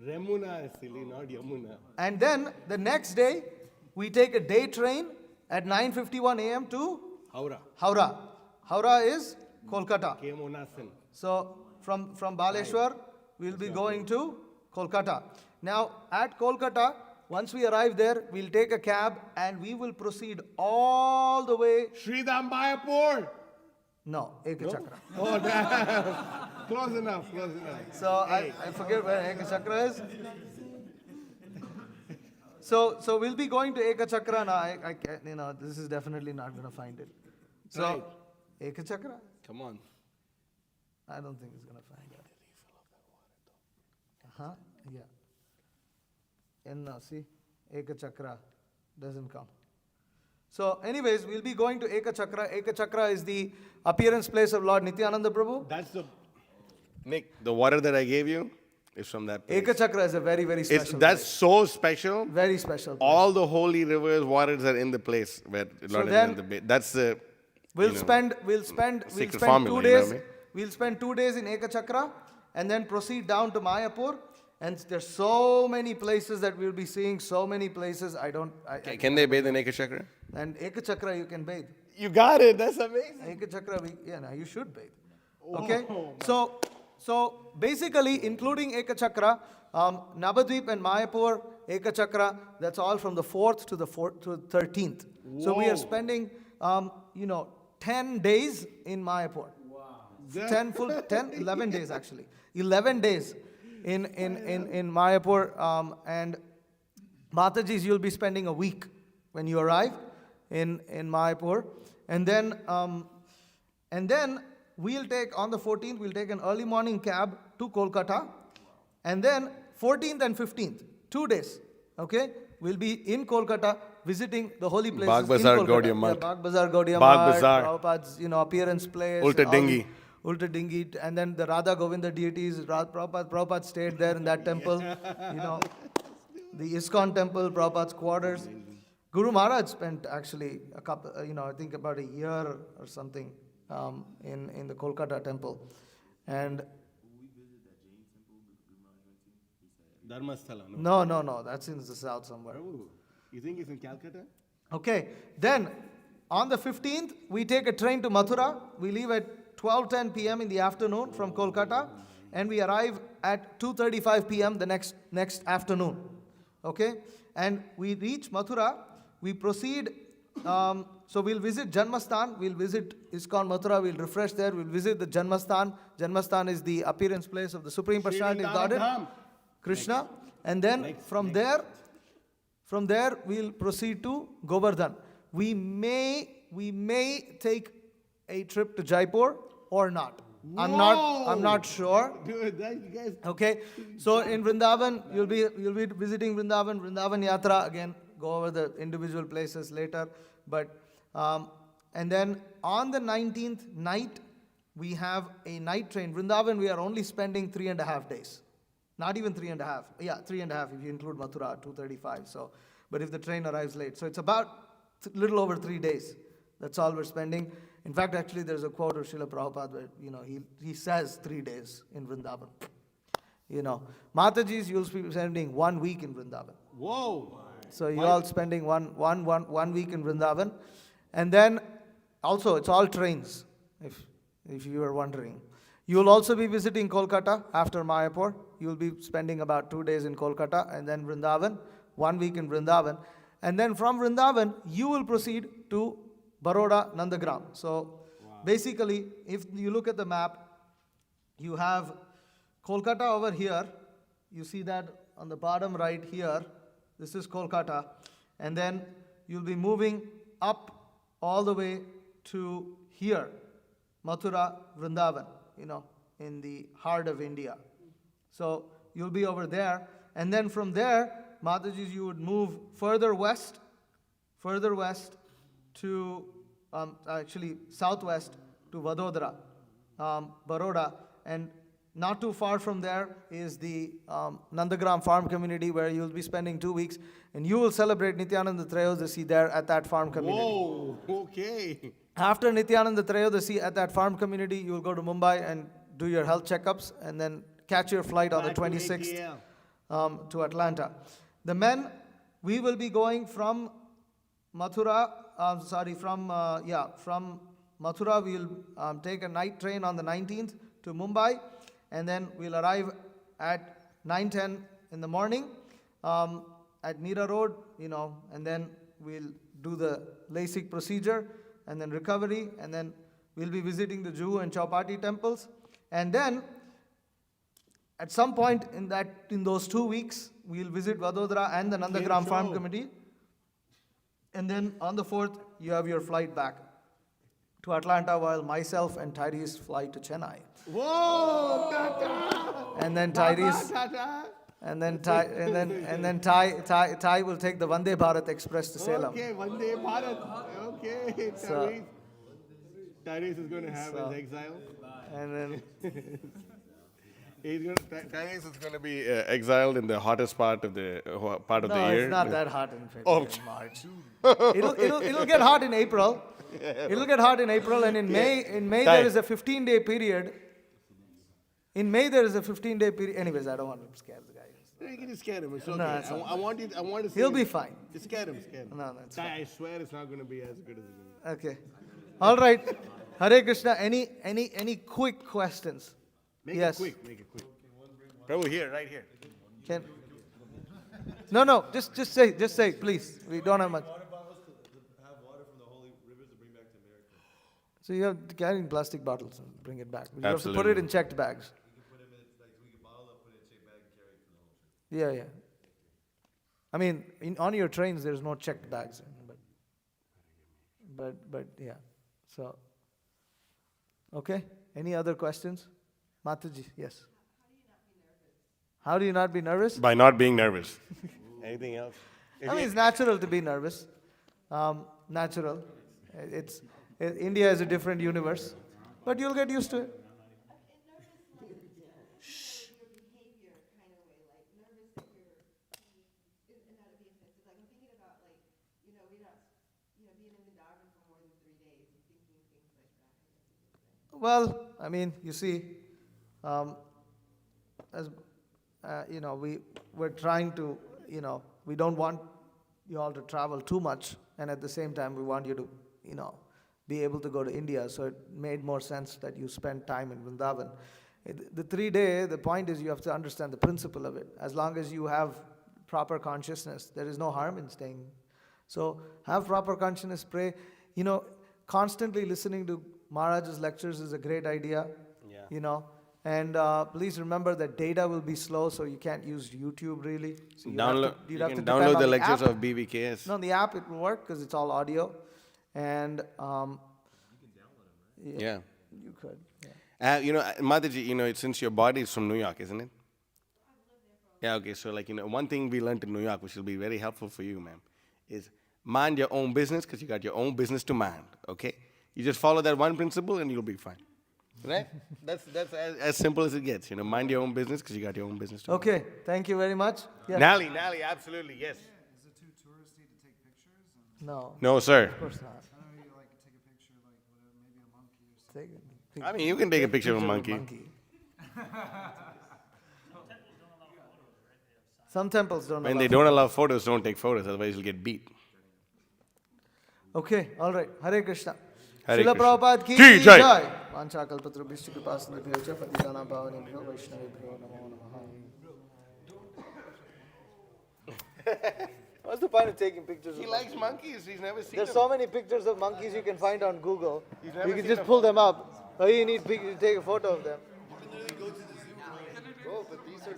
Remuna is silly, not Yamuna. And then the next day, we take a day train at 9:51 a.m. to Howrah. Howrah is Kolkata. Kemonasan. So from Baleshwar, we'll be going to Kolkata. Now at Kolkata, once we arrive there, we'll take a cab and we will proceed all the way. Sridham Mayapur. No, Ekachakra. Oh, damn. Close enough. So I forget where Ekachakra is. So we'll be going to Ekachakra now. This is definitely not going to find it. So Right. Ekachakra? Come on. I don't think it's going to find it. Yeah. And now, see, Ekachakra doesn't come. So, anyways, we'll be going to Ekachakra. Ekachakra is the appearance place of Lord Nityananda Prabhu. That's Nick, the water that I gave you is from that place. Ekachakra is a very, very special That's place. so special. Very special place. All the holy rivers, waters are in the place where Lord then that's the We'll spend secret 2 formula, days. We'll spend 2 days in Ekachakra and then proceed down to Mayapur. And there's so many places that we'll be seeing. So many places. Can they bathe in Ekachakra? And Ekachakra you can bathe. You got it. That's amazing. Ekachakra, you should bathe. Okay. So basically, including Ekachakra, Navadvip and Mayapur, Ekachakra, that's all from the 4th to the 13th. So we are spending 10 days in Mayapur. Wow. 11 days actually. 11 days in Mayapur. And Mataji's, you'll be spending a week when you arrive in Mayapur. And then we'll take, on the 14th, we'll take an early morning cab to Kolkata. And then 14th and 15th, 2 days, okay? We'll be in Kolkata visiting the holy places. Bagh Bazaar, in Kolkata. Gaudiya Math. Bagh Bazaar, Gaudiya Bagh Math, Bazaar. Prabhupada's, appearance place. Ulta Dingi. Ulta Dingi. And then the Radha Govinda deities. Prabhupada stayed there in that temple. The ISKCON temple, Prabhupada's quarters. Guru Maharaj spent actually a couple, I think about a year or something in the Kolkata temple. And Dharmasthala, no, that's in the south somewhere. Prabhu, you think it's in Calcutta? Okay, then on the 15th, we take a train to Mathura. We leave at 12:10 p.m. in the afternoon from Kolkata, and we arrive at 2:35 p.m. the next afternoon. Okay, and we reach Mathura. We proceed. So we'll visit Janmasthan. We'll visit ISKCON Mathura. We'll refresh there. We'll visit the Janmasthan. Janmasthan is the appearance place of the Supreme Personality of Godhead, Krishna. And then from there, we'll proceed to Govardhan. We may take a trip to Jaipur or not. I'm not sure. Dude, you guys. Okay, so in Vrindavan, you'll be visiting Vrindavan Yatra again. Go over the individual places later, but and then on the 19th night, we have a night train. Vrindavan, we are only spending 3.5 days. Not even 3.5. Yeah, 3.5 if you include Mathura, 2:35. So, but if the train arrives late, so it's about little over 3 days. That's all we're spending. In fact, actually, there's a quote of Srila Prabhupada where he says 3 days in Vrindavan. Mataji's, you'll be spending 1 week in Vrindavan. Whoa! So you're all spending one week in Vrindavan, and then also it's all trains. If you were wondering, you'll also be visiting Kolkata after Mayapur. You'll be spending about 2 days in Kolkata, and then Vrindavan, 1 week in Vrindavan, and then from Vrindavan you will proceed to Baroda Nandagram. So basically, if you look at the map, you have Kolkata over here. You see that on the bottom right here. This is Kolkata. And then you'll be moving up all the way to here, Mathura, Vrindavan, in the heart of India. So you'll be over there. And then from there, Mataji's, you would move further west to, actually southwest to Vadodara. Baroda, and not too far from there is the Nandagram farm community where you'll be spending 2 weeks, and you will celebrate Nityananda Trayodasi there at that farm community. Whoa, okay. After Nityananda Trayodasi at that farm community, you will go to Mumbai and do your health checkups, and then catch your flight on the 26th to Atlanta. The men, we will be going from Mathura, from Mathura we'll take a night train on the 19th to Mumbai, and then we'll arrive at 9:10 in the morning at Meera Road, and then we'll do the LASIK procedure, and then recovery, and then we'll be visiting the Juhu and Chowpatty temples, and then at some point in those 2 weeks, we'll visit Vadodara and the Nandagram Farm Committee, and then on the 4th, you have your flight back to Atlanta, while myself and Tyrese fly to Chennai. Whoa, Tata! And then Tyrese, Tata! and then Ty will take the Vande Bharat Express to Salem. Okay, Vande Bharat. Okay, Tyrese. Tyrese is going to have his exile. And then Tyrese is going to be exiled in the hottest part of the year. no, it's not that hot in February and March. It'll get hot in April. It'll get hot in April, and in May there is a 15-day period. In May there is a 15-day period. Anyways, I don't want to scare the guy. You can just scare him. It's okay. No, it's I want to see He'll him. be fine. Just scare him. No, it's fine. I swear it's not going to be as good as it is. Okay. All right. Hare Krishna. Any quick questions? Make Yes. it quick. Prabhu, here, right here. No. Just say, please. We don't have much. Have water from the holy rivers to bring back to America. So you have to carry in plastic bottles and bring it back. You have to put Absolutely. it in checked bags. We can put them in, we can bottle up, put it in a check bag, and carry it for the whole trip. Yeah. I mean, on your trains, there's no checked bags. But yeah. So, okay. Any other questions? Mataji, yes. How do you not be nervous? By not being nervous. Anything else? I mean, it's natural to be nervous. Natural. India is a different universe. But you'll get used to it. Well, I mean, you see, we're trying to, we don't want you all to travel too much, and at the same time, we want you to, be able to go to India. So it made more sense that you spend time in Vrindavan. The 3-day, the point is you have to understand the principle of it. As long as you have proper consciousness, there is no harm in staying. So have proper consciousness, pray. Constantly listening to Maharaj's lectures is a great idea. Yeah. And please remember that data will be slow, so you can't use YouTube really. So You can can download the lectures app. of BBKS. No, on the app it will work because it's all audio. And You can download them, right? Yeah. you could. Yeah. Mataji, since your body is from New York, isn't it? Yeah, okay. So, one thing we learned in New York, which will be very helpful for you, ma'am, is mind your own business because you got your own business to mind, okay? You just follow that one principle and you'll be fine. Right? That's as simple as it gets. Mind your own business because you got your own business to mind. Okay, thank you very much. Yeah. Nally, absolutely, yes. Is it too touristy to take pictures? No, No, sir. of course not. I know you like to take a picture like maybe a monkey or something. Take I mean, you can take a picture of a of monkey. Some temples don't When allow. they don't allow photos, don't take photos, otherwise you'll get beat. Okay, all right. Hare Krishna. Hare Srila Krishna. Prabhupada ki Ki jai. jai. Vancha kalpatrubhishya kripasindhubhyo cha patitana pavanebhyo vaishnavebhyo namo namaha. What's the point of taking pictures He of likes monkeys. He's never seen There's them. so many pictures of monkeys you can find on Google. never You can seen just a pull them up. All you need to take a photo of them. Bro, but these are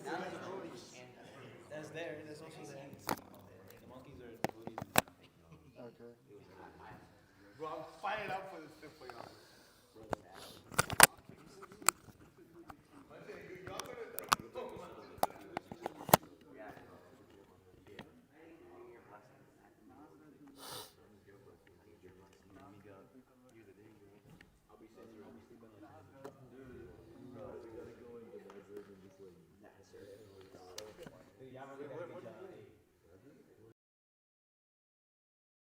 That's there. That's also there. The monkeys are Okay. Bro, I'm fired up for this trip for you. Yeah, I'm a good at